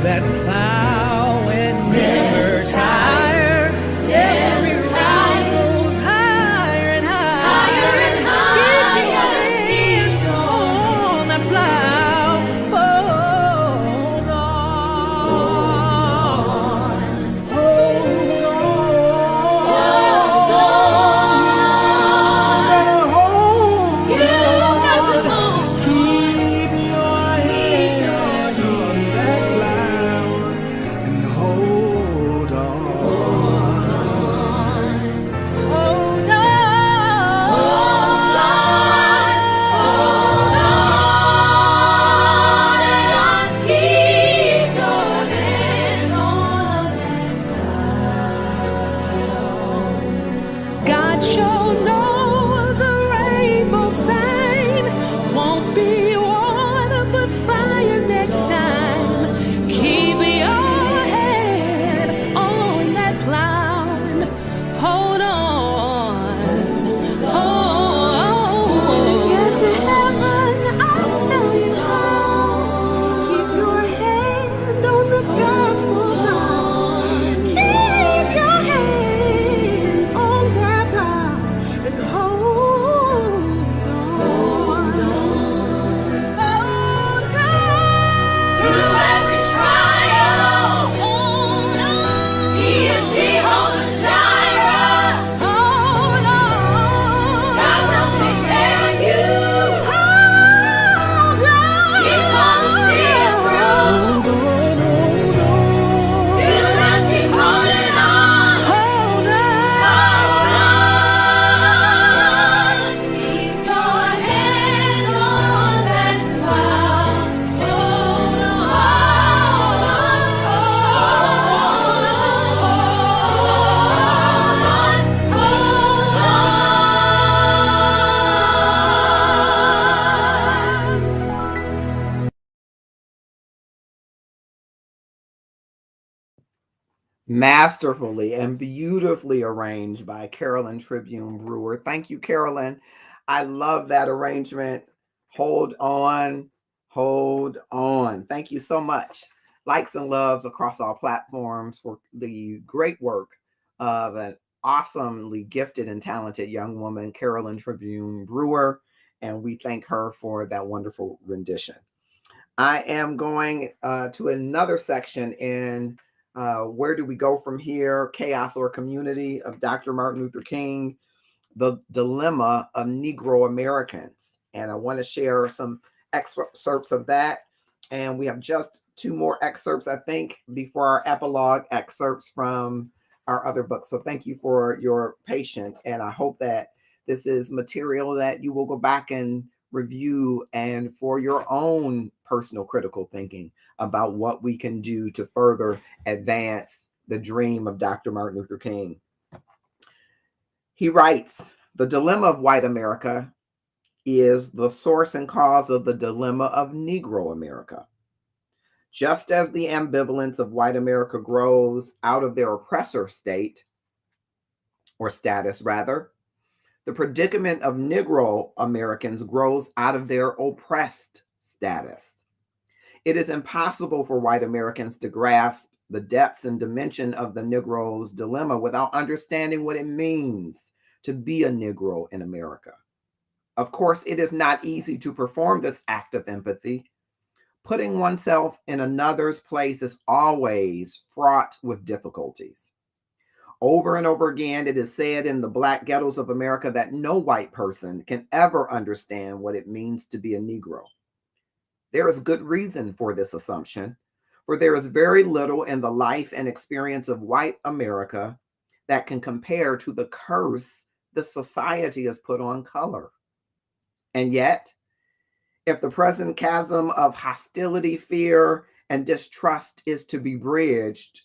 that plow and never tire. Every time goes higher and higher and higher. Keep your hand on that plow. Hold on. Hold on. You got to hold. Keep your hand on that plow and hold on. Hold on. Hold on, keep your hand on that plow. God shall know the rainbow sign won't be water but fire next time. Keep your head on that plow and hold on. When you get to heaven, I'll tell you how. Keep your hand on the gospel plow. Keep your hand on that plow and hold on. Hold on. Through every trial, hold on. He is Jehovah Jireh. Hold on. God will take care of you. Hold on. He's gonna see it through. Hold on. You just keep holding on. Hold on. Keep your hand on that plow. Hold on. Masterfully and beautifully arranged by Carolyn Tribune Brewer. Thank you, Carolyn. I love that arrangement. Hold on, hold on. Thank you so much. Likes and loves across all platforms for the great work of an awesomely gifted and talented young woman, Carolyn Tribune Brewer. And we thank her for that wonderful rendition. I am going to another section in Where Do We Go From Here? Chaos or Community of Dr. Martin Luther King, The Dilemma of Negro Americans. And I want to share some excerpts of that. And we have just 2 more excerpts, I think, before our epilogue excerpts from our other books. So thank you for your patience. And I hope that this is material that you will go back and review and for your own personal critical thinking about what we can do to further advance the dream of Dr. Martin Luther King. He writes, "The dilemma of white America is the source and cause of the dilemma of Negro America. Just as the ambivalence of white America grows out of their oppressor state, or status rather, the predicament of Negro Americans grows out of their oppressed status. It is impossible for white Americans to grasp the depths and dimension of the Negro's dilemma without understanding what it means to be a Negro in America. Of course, it is not easy to perform this act of empathy. Putting oneself in another's place is always fraught with difficulties. Over and over again, it is said in the Black ghettos of America that no white person can ever understand what it means to be a Negro. There is good reason for this assumption, for there is very little in the life and experience of white America that can compare to the curse the society has put on color. And yet, if the present chasm of hostility, fear, and distrust is to be bridged,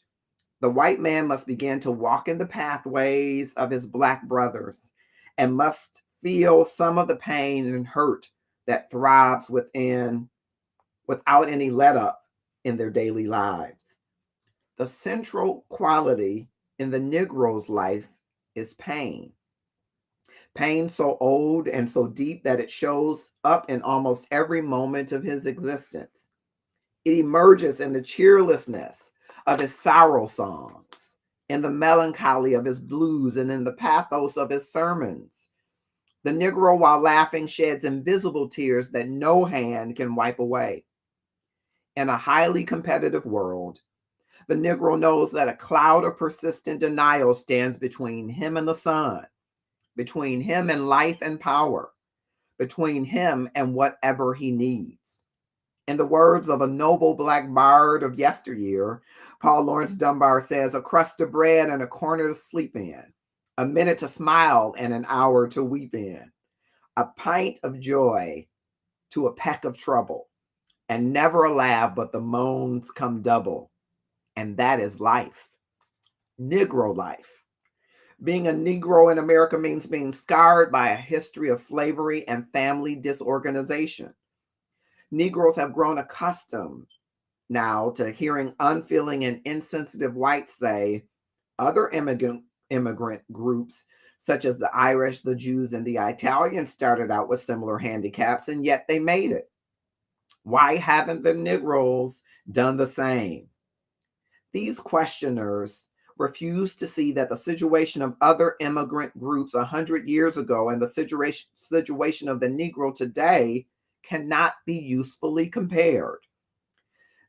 the white man must begin to walk in the pathways of his Black brothers and must feel some of the pain and hurt that throbs within without any let up in their daily lives. The central quality in the Negro's life is pain. Pain so old and so deep that it shows up in almost every moment of his existence. It emerges in the cheerlessness of his sorrow songs, in the melancholy of his blues, and in the pathos of his sermons. The Negro, while laughing, sheds invisible tears that no hand can wipe away. In a highly competitive world, the Negro knows that a cloud of persistent denial stands between him and the sun, between him and life and power, between him and whatever he needs. In the words of a noble Black bard of yesteryear, Paul Laurence Dunbar says, "A crust of bread and a corner to sleep in, a minute to smile and an hour to weep in, a pint of joy to a peck of trouble, and never a laugh but the moans come double. And that is life, Negro life." Being a Negro in America means being scarred by a history of slavery and family disorganization. Negroes have grown accustomed now to hearing unfeeling and insensitive whites say other immigrant groups, such as the Irish, the Jews, and the Italians, started out with similar handicaps, and yet they made it. Why haven't the Negroes done the same? These questioners refuse to see that the situation of other immigrant groups 100 years ago and the situation of the Negro today cannot be usefully compared.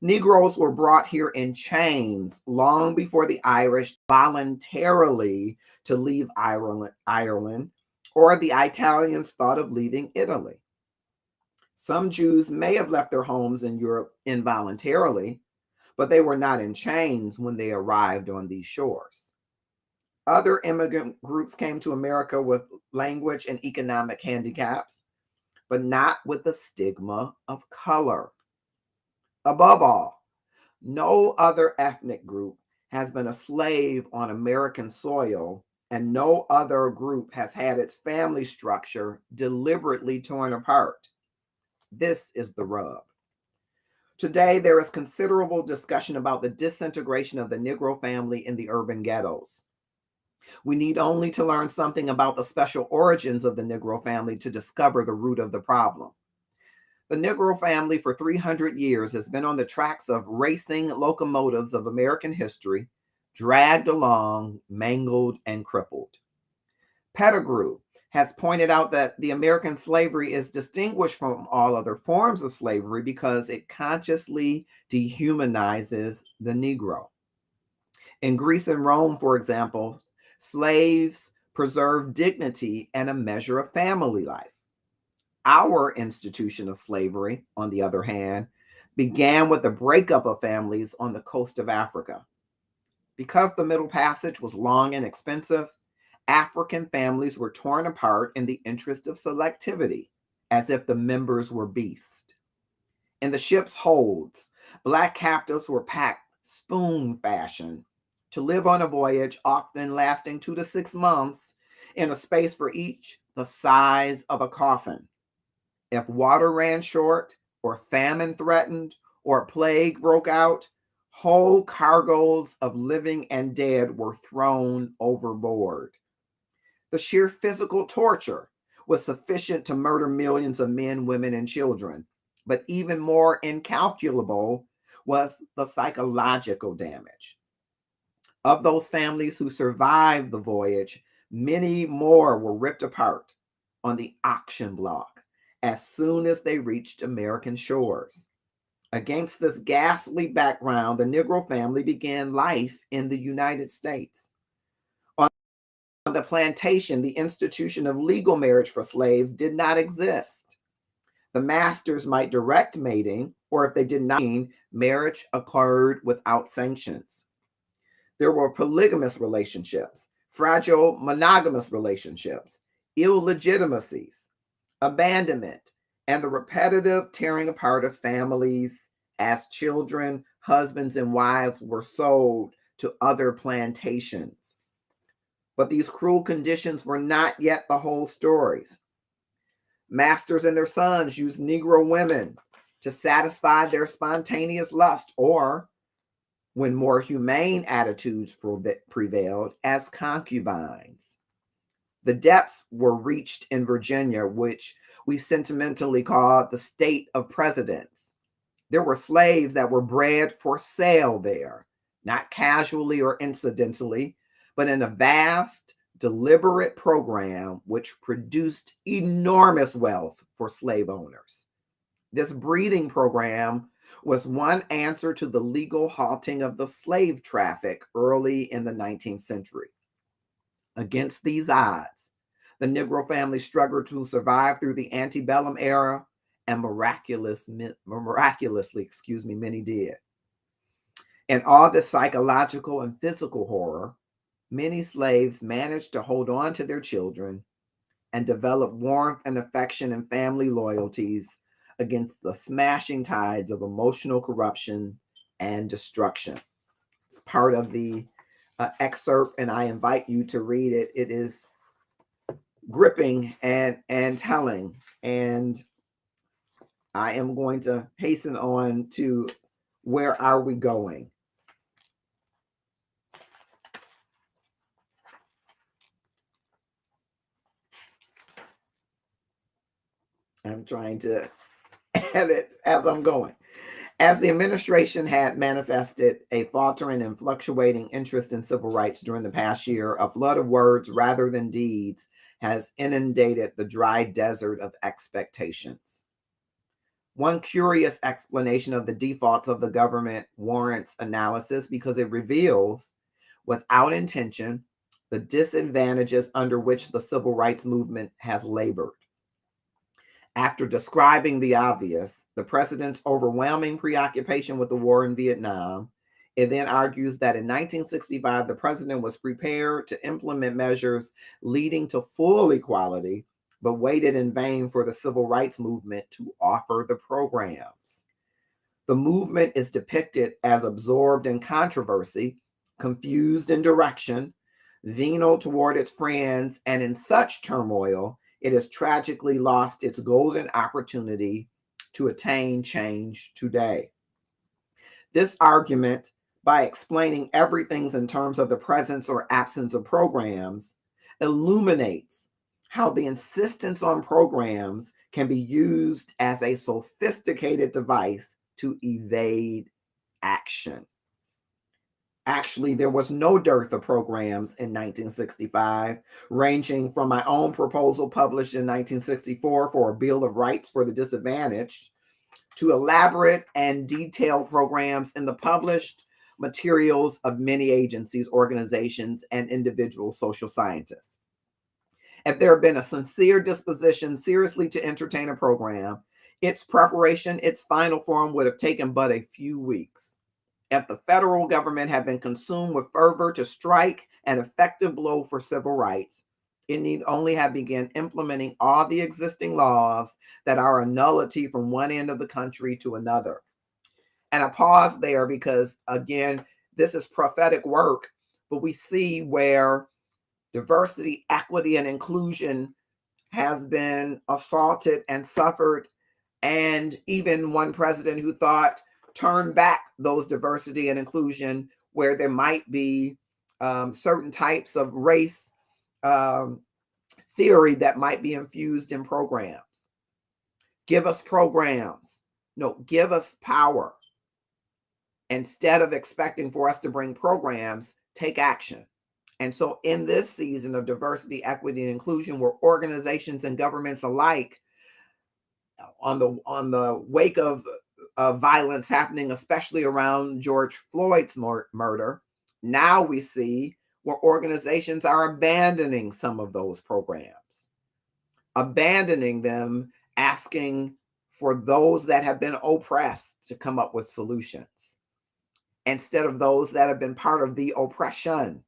Negroes were brought here in chains long before the Irish voluntarily to leave Ireland, or the Italians thought of leaving Italy. Some Jews may have left their homes in Europe involuntarily, but they were not in chains when they arrived on these shores. Other immigrant groups came to America with language and economic handicaps, but not with the stigma of color. Above all, no other ethnic group has been a slave on American soil, and no other group has had its family structure deliberately torn apart. This is the rub. Today, there is considerable discussion about the disintegration of the Negro family in the urban ghettos. We need only to learn something about the special origins of the Negro family to discover the root of the problem. The Negro family for 300 years has been on the tracks of racing locomotives of American history, dragged along, mangled, and crippled. Pettigrew has pointed out that the American slavery is distinguished from all other forms of slavery because it consciously dehumanizes the Negro. In Greece and Rome, for example, slaves preserved dignity and a measure of family life. Our institution of slavery, on the other hand, began with the breakup of families on the coast of Africa. Because the Middle Passage was long and expensive, African families were torn apart in the interest of selectivity, as if the members were beasts. In the ship's holds, Black captives were packed spoon fashion to live on a voyage often lasting 2 to 6 months in a space for each the size of a coffin. If water ran short, or famine threatened, or plague broke out, whole cargoes of living and dead were thrown overboard. The sheer physical torture was sufficient to murder millions of men, women, and children, but even more incalculable was the psychological damage. Of those families who survived the voyage, many more were ripped apart on the auction block as soon as they reached American shores. Against this ghastly background, the Negro family began life in the United States. On the plantation, the institution of legal marriage for slaves did not exist. The masters might direct mating, or if they did not, marriage occurred without sanctions. There were polygamous relationships, fragile monogamous relationships, illegitimacies, abandonment, and the repetitive tearing apart of families as children, husbands, and wives were sold to other plantations. But these cruel conditions were not yet the whole stories. Masters and their sons used Negro women to satisfy their spontaneous lust, or, when more humane attitudes prevailed, as concubines. The depths were reached in Virginia, which we sentimentally call the state of presidents. There were slaves that were bred for sale there, not casually or incidentally, but in a vast, deliberate program which produced enormous wealth for slave owners. This breeding program was one answer to the legal halting of the slave traffic early in the 19th century. Against these odds, the Negro family struggled to survive through the antebellum era, and miraculously, many did. In all this psychological and physical horror, many slaves managed to hold on to their children and develop warmth and affection and family loyalties against the smashing tides of emotional corruption and destruction. It's part of the excerpt, and I invite you to read it. It is gripping and telling, and I am going to hasten on to where are we going? I'm trying to edit as I'm going. As the administration had manifested a faltering and fluctuating interest in civil rights during the past year, a flood of words rather than deeds has inundated the dry desert of expectations. One curious explanation of the defaults of the government warrants analysis because it reveals, without intention, the disadvantages under which the civil rights movement has labored. After describing the obvious, the president's overwhelming preoccupation with the war in Vietnam, it then argues that in 1965, the president was prepared to implement measures leading to full equality, but waited in vain for the civil rights movement to offer the programs. The movement is depicted as absorbed in controversy, confused in direction, venal toward its friends, and in such turmoil, it has tragically lost its golden opportunity to attain change today. This argument, by explaining everything in terms of the presence or absence of programs, illuminates how the insistence on programs can be used as a sophisticated device to evade action. Actually, there was no dearth of programs in 1965, ranging from my own proposal published in 1964 for a Bill of Rights for the Disadvantaged to elaborate and detailed programs in the published materials of many agencies, organizations, and individual social scientists. If there had been a sincere disposition seriously to entertain a program, its preparation, its final form would have taken but a few weeks. If the federal government had been consumed with fervor to strike an effective blow for civil rights, it need only have begun implementing all the existing laws that are a nullity from one end of the country to another. And I pause there because, again, this is prophetic work, but we see where diversity, equity, and inclusion has been assaulted and suffered. And even one president who thought turn back those diversity and inclusion where there might be certain types of race theory that might be infused in programs. Give us programs. No, give us power. Instead of expecting for us to bring programs, take action. And so in this season of diversity, equity, and inclusion, where organizations and governments alike, on the wake of violence happening, especially around George Floyd's murder, now we see where organizations are abandoning some of those programs, abandoning them, asking for those that have been oppressed to come up with solutions, instead of those that have been part of the oppression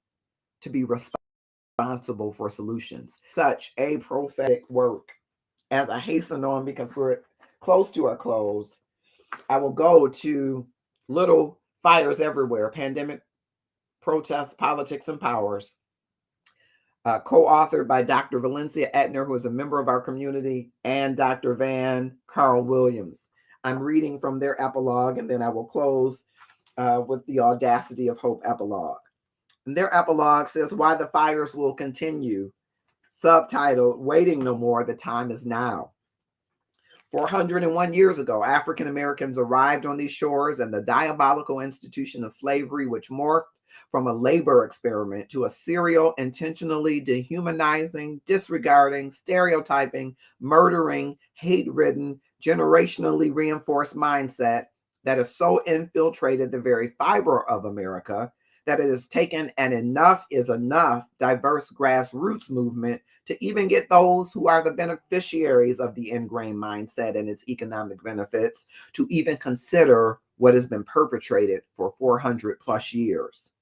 to be responsible for solutions. Such a prophetic work. As I hasten on, because we're close to our close, I will go to Little Fires Everywhere, Pandemic, Protests, Politics, and Powers, co-authored by Dr. Valencia Etner, who is a member of our community, and Dr. Van Carl Williams. I'm reading from their epilogue, and then I will close with the Audacity of Hope epilogue. And their epilogue says, Why the Fires Will Continue, subtitled, Waiting No More, the Time Is Now. 401 years ago, African Americans arrived on these shores, and the diabolical institution of slavery, which morphed from a labor experiment to a serial, intentionally dehumanizing, disregarding, stereotyping, murdering, hate-ridden, generationally reinforced mindset that has so infiltrated the very fiber of America that it has taken an enough is enough diverse grassroots movement to even get those who are the beneficiaries of the ingrained mindset and its economic benefits to even consider what has been perpetrated for 400 plus years.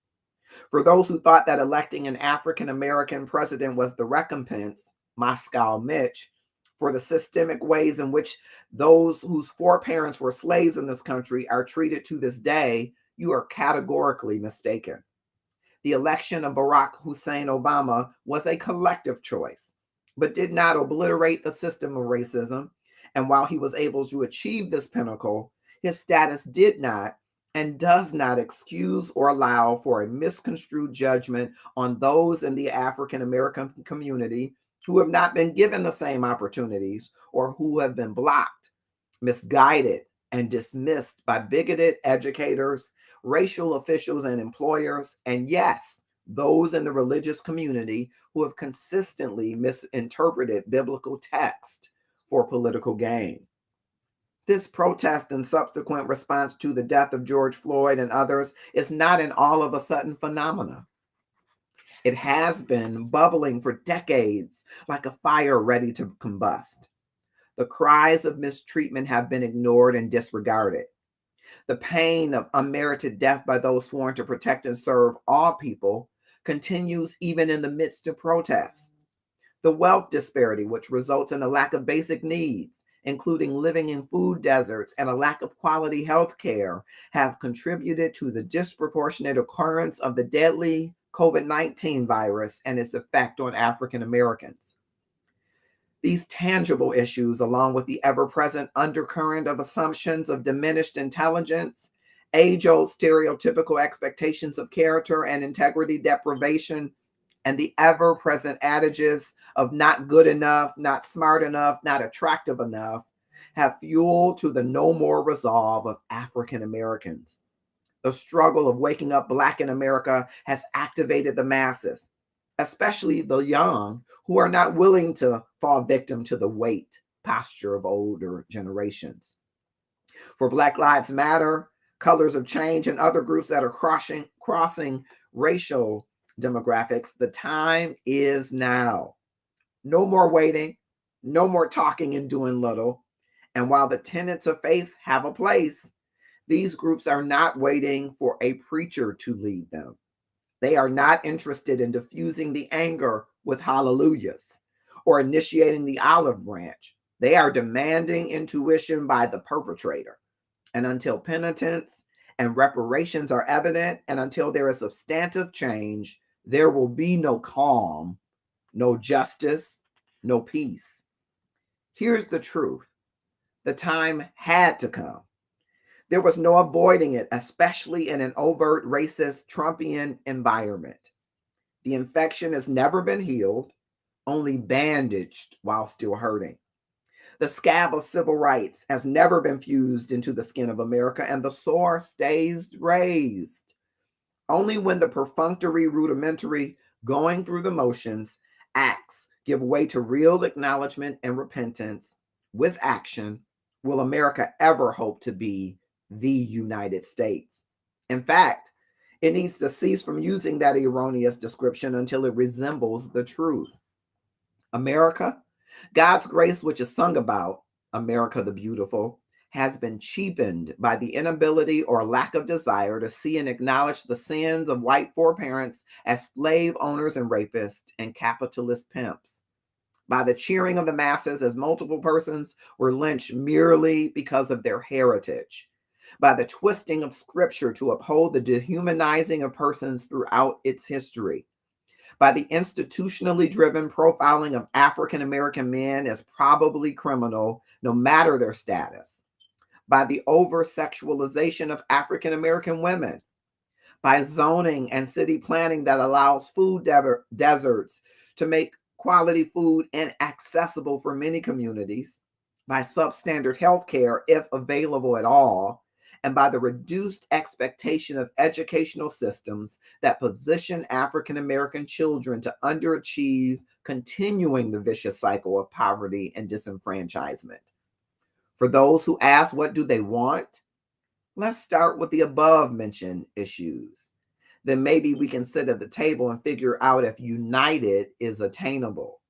For those who thought that electing an African American president was the recompense, Moscow Mitch, for the systemic ways in which those whose foreparents were slaves in this country are treated to this day, you are categorically mistaken. The election of Barack Hussein Obama was a collective choice, but did not obliterate the system of racism. And while he was able to achieve this pinnacle, his status did not and does not excuse or allow for a misconstrued judgment on those in the African American community who have not been given the same opportunities or who have been blocked, misguided, and dismissed by bigoted educators, racial officials, and employers, and yes, those in the religious community who have consistently misinterpreted biblical text for political gain. This protest and subsequent response to the death of George Floyd and others is not an all of a sudden phenomenon. It has been bubbling for decades like a fire ready to combust. The cries of mistreatment have been ignored and disregarded. The pain of unmerited death by those sworn to protect and serve all people continues even in the midst of protests. The wealth disparity, which results in a lack of basic needs, including living in food deserts and a lack of quality health care, have contributed to the disproportionate occurrence of the deadly COVID-19 virus and its effect on African Americans. These tangible issues, along with the ever-present undercurrent of assumptions of diminished intelligence, age-old stereotypical expectations of character and integrity deprivation, and the ever-present adages of not good enough, not smart enough, not attractive enough, have fueled to the no more resolve of African Americans. The struggle of waking up Black in America has activated the masses, especially the young, who are not willing to fall victim to the weight posture of older generations. For Black Lives Matter, Colors of Change, and other groups that are crossing racial demographics, the time is now. No more waiting, no more talking and doing little. And while the tenets of faith have a place, these groups are not waiting for a preacher to lead them. They are not interested in diffusing the anger with hallelujahs or initiating the olive branch. They are demanding intuition by the perpetrator. And until penitence and reparations are evident, and until there is substantive change, there will be no calm, no justice, no peace. Here's the truth. The time had to come. There was no avoiding it, especially in an overt racist Trumpian environment. The infection has never been healed, only bandaged while still hurting. The scab of civil rights has never been fused into the skin of America, and the sore stays raised. Only when the perfunctory, rudimentary, going through the motions acts give way to real acknowledgement and repentance with action will America ever hope to be the United States. In fact, it needs to cease from using that erroneous description until it resembles the truth. America, God's grace, which is sung about, America the Beautiful, has been cheapened by the inability or lack of desire to see and acknowledge the sins of white foreparents as slave owners and rapists and capitalist pimps, by the cheering of the masses as multiple persons were lynched merely because of their heritage, by the twisting of scripture to uphold the dehumanizing of persons throughout its history, by the institutionally driven profiling of African American men as probably criminal, no matter their status, by the over-sexualization of African American women, by zoning and city planning that allows food deserts to make quality food inaccessible for many communities, by substandard health care, if available at all, and by the reduced expectation of educational systems that position African American children to underachieve, continuing the vicious cycle of poverty and disenfranchisement. For those who ask, what do they want? Let's start with the above mentioned issues. Then maybe we can sit at the table and figure out if united is attainable.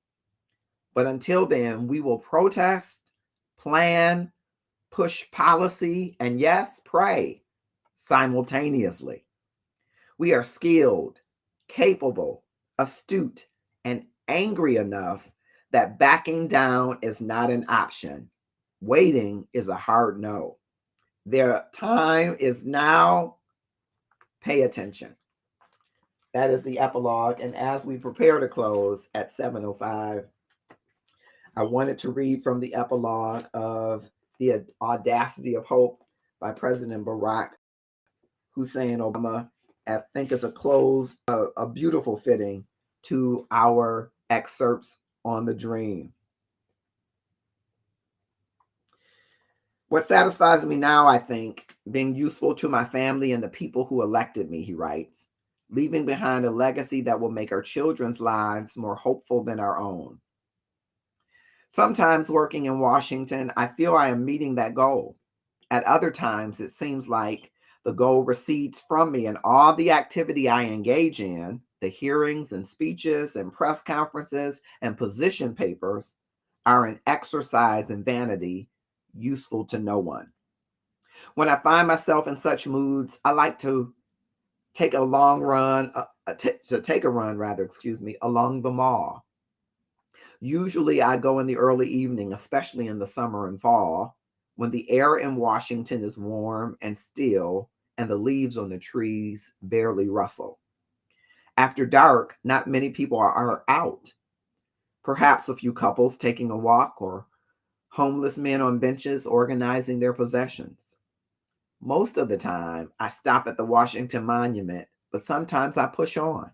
But until then, we will protest, plan, push policy, and yes, pray simultaneously. We are skilled, capable, astute, and angry enough that backing down is not an option. Waiting is a hard no. Their time is now. Pay attention. That is the epilogue. And as we prepare to close at 7:05, I wanted to read from the epilogue of The Audacity of Hope by President Barack Hussein Obama. I think is a beautiful fitting to our excerpts on the dream. What satisfies me now, I think, being useful to my family and the people who elected me, he writes, leaving behind a legacy that will make our children's lives more hopeful than our own. Sometimes working in Washington, I feel I am meeting that goal. At other times, it seems like the goal recedes from me, and all the activity I engage in, the hearings and speeches and press conferences and position papers, are an exercise in vanity, useful to no one. When I find myself in such moods, I like to take a run along the mall. Usually I go in the early evening, especially in the summer and fall, when the air in Washington is warm and still, and the leaves on the trees barely rustle. After dark, not many people are out. Perhaps a few couples taking a walk, or homeless men on benches organizing their possessions. Most of the time, I stop at the Washington Monument, but sometimes I push on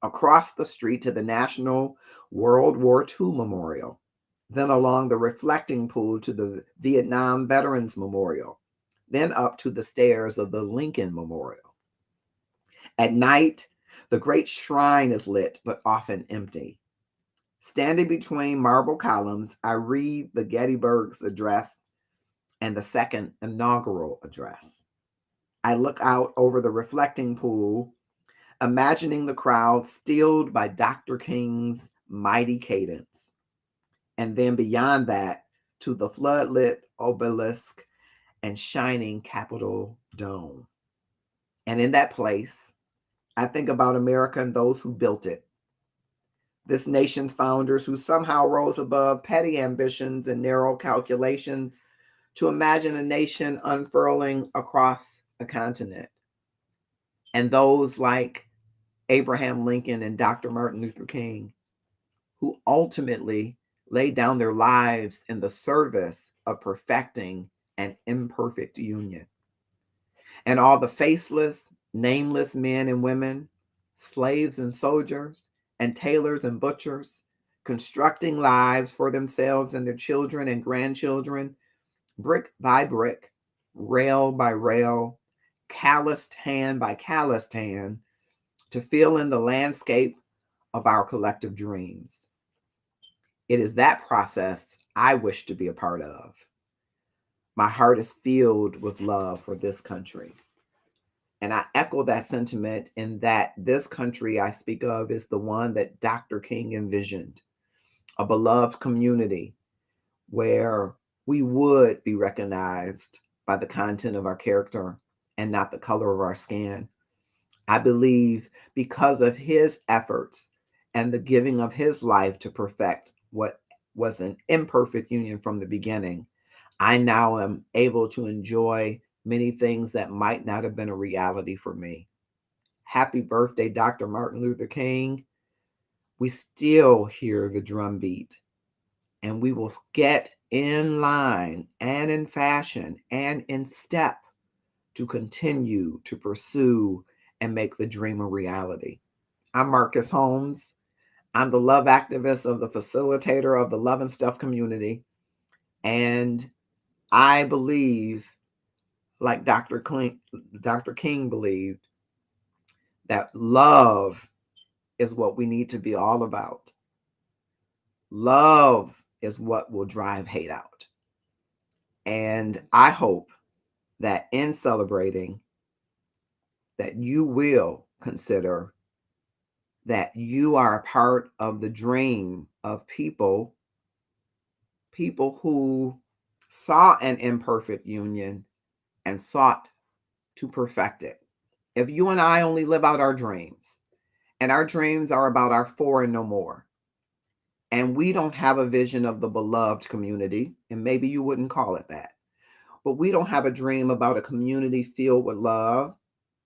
across the street to the National World War II Memorial, then along the reflecting pool to the Vietnam Veterans Memorial, then up to the stairs of the Lincoln Memorial. At night, the great shrine is lit, but often empty. Standing between marble columns, I read the Gettysburg's address and the second inaugural address. I look out over the reflecting pool, imagining the crowd stilled by Dr. King's mighty cadence. And then beyond that, to the floodlit obelisk and shining Capitol dome. And in that place, I think about America and those who built it. This nation's founders who somehow rose above petty ambitions and narrow calculations to imagine a nation unfurling across a continent. And those like Abraham Lincoln and Dr. Martin Luther King, who ultimately laid down their lives in the service of perfecting an imperfect union. And all the faceless, nameless men and women, slaves and soldiers, and tailors and butchers, constructing lives for themselves and their children and grandchildren, brick by brick, rail by rail, calloused hand by calloused hand, to fill in the landscape of our collective dreams. It is that process I wish to be a part of. My heart is filled with love for this country. And I echo that sentiment in that this country I speak of is the one that Dr. King envisioned, a beloved community where we would be recognized by the content of our character and not the color of our skin. I believe because of his efforts and the giving of his life to perfect what was an imperfect union from the beginning, I now am able to enjoy many things that might not have been a reality for me. Happy birthday, Dr. Martin Luther King. We still hear the drumbeat, and we will get in line and in fashion and in step to continue to pursue and make the dream a reality. I'm Marcus Holmes. I'm the love activist of the facilitator of the Love and Stuff community. And I believe, like Dr. King believed, that love is what we need to be all about. Love is what will drive hate out. And I hope that in celebrating, that you will consider that you are a part of the dream of people who saw an imperfect union and sought to perfect it. If you and I only live out our dreams, and our dreams are about our four and no more, and we don't have a vision of the beloved community, and maybe you wouldn't call it that, but we don't have a dream about a community filled with love,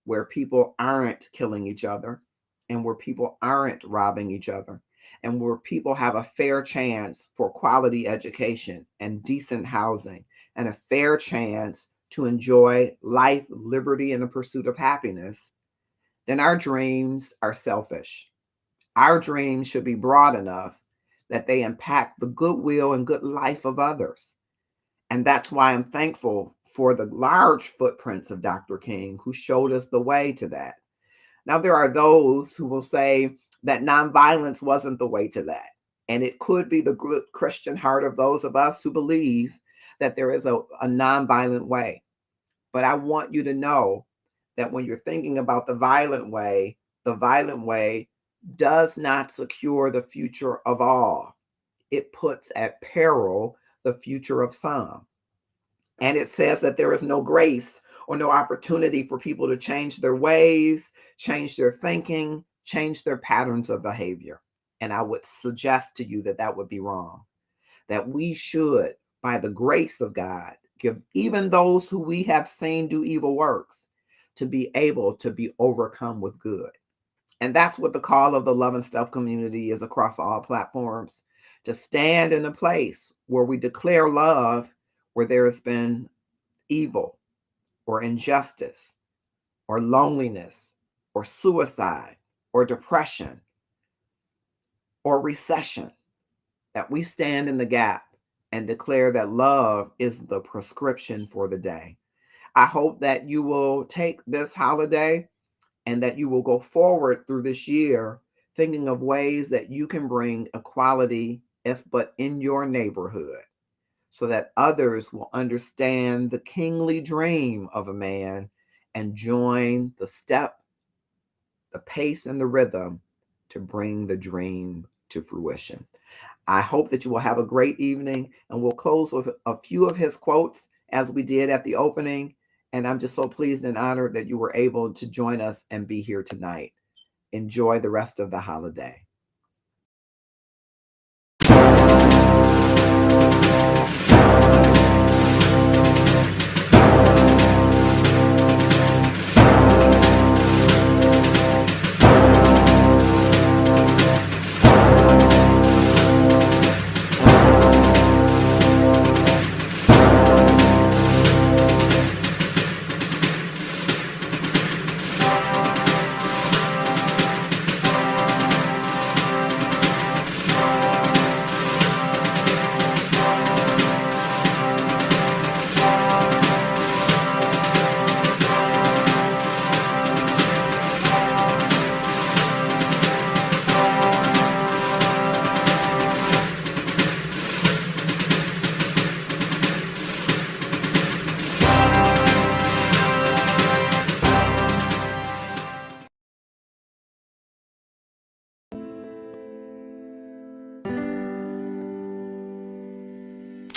where people aren't killing each other, and where people aren't robbing each other, and where people have a fair chance for quality education and decent housing, and a fair chance to enjoy life, liberty, and the pursuit of happiness, then our dreams are selfish. Our dreams should be broad enough that they impact the goodwill and good life of others. And that's why I'm thankful for the large footprints of Dr. King, who showed us the way to that. Now, there are those who will say that nonviolence wasn't the way to that. And it could be the good Christian heart of those of us who believe that there is a nonviolent way. But I want you to know that when you're thinking about the violent way does not secure the future of all. It puts at peril the future of some. And it says that there is no grace or no opportunity for people to change their ways, change their thinking, change their patterns of behavior. And I would suggest to you that that would be wrong. That we should, by the grace of God, give even those who we have seen do evil works to be able to be overcome with good. And that's what the call of the Love and Stuff community is across all platforms, to stand in a place where we declare love where there has been evil or injustice or loneliness or suicide or depression or recession, that we stand in the gap and declare that love is the prescription for the day. I hope that you will take this holiday and that you will go forward through this year thinking of ways that you can bring equality, if but in your neighborhood, so that others will understand the kingly dream of a man and join the step, the pace, and the rhythm to bring the dream to fruition. I hope that you will have a great evening, and we'll close with a few of his quotes as we did at the opening. And I'm just so pleased and honored that you were able to join us and be here tonight. Enjoy the rest of the holiday.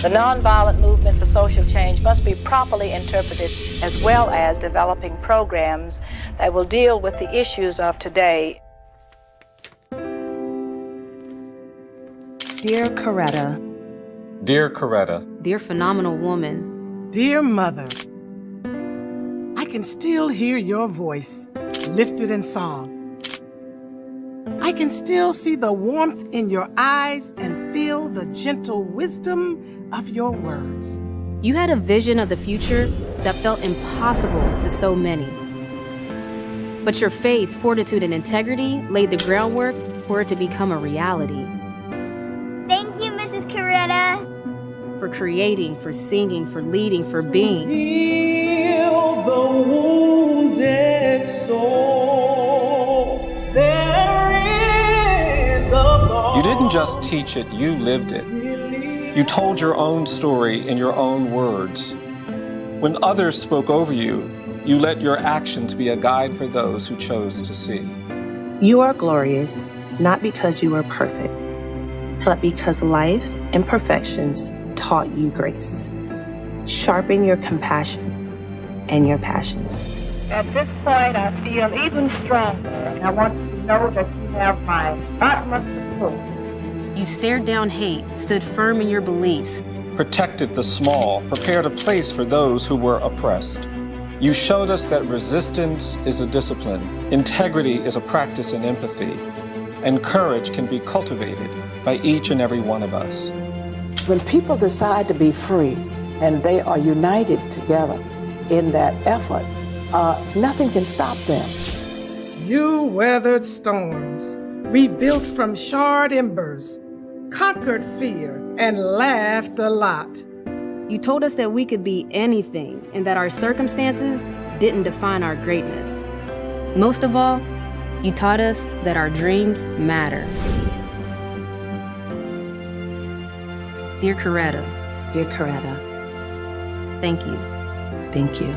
The nonviolent movement for social change must be properly interpreted, as well as developing programs that will deal with the issues of today. Dear Coretta. Dear Coretta. Dear phenomenal woman. Dear mother. I can still hear your voice, lifted in song. I can still see the warmth in your eyes and feel the gentle wisdom of your words. You had a vision of the future that felt impossible to so many. But your faith, fortitude, and integrity laid the groundwork for it to become a reality. Thank you, Mrs. Coretta. for creating, for singing, for leading, for being. Heal the wounded soul. There is a God. You didn't just teach it, you lived it. You told your own story in your own words. When others spoke over you, you let your actions be a guide for those who chose to see. You are glorious, not because you are perfect, but because life's imperfections taught you grace. Sharpen your compassion and your passions. At this point, I feel even stronger, and I want you to know that you have my utmost support. You stared down hate, stood firm in your beliefs, Protected the small, prepared a place for those who were oppressed. You showed us that resistance is a discipline, integrity is a practice in empathy, and courage can be cultivated by each and every one of us. When people decide to be free and they are united together in that effort, nothing can stop them. You weathered storms, rebuilt from charred embers, conquered fear, and laughed a lot. You told us that we could be anything and that our circumstances didn't define our greatness. Most of all, you taught us that our dreams matter. Dear Coretta. Dear Coretta. Thank you. Thank you.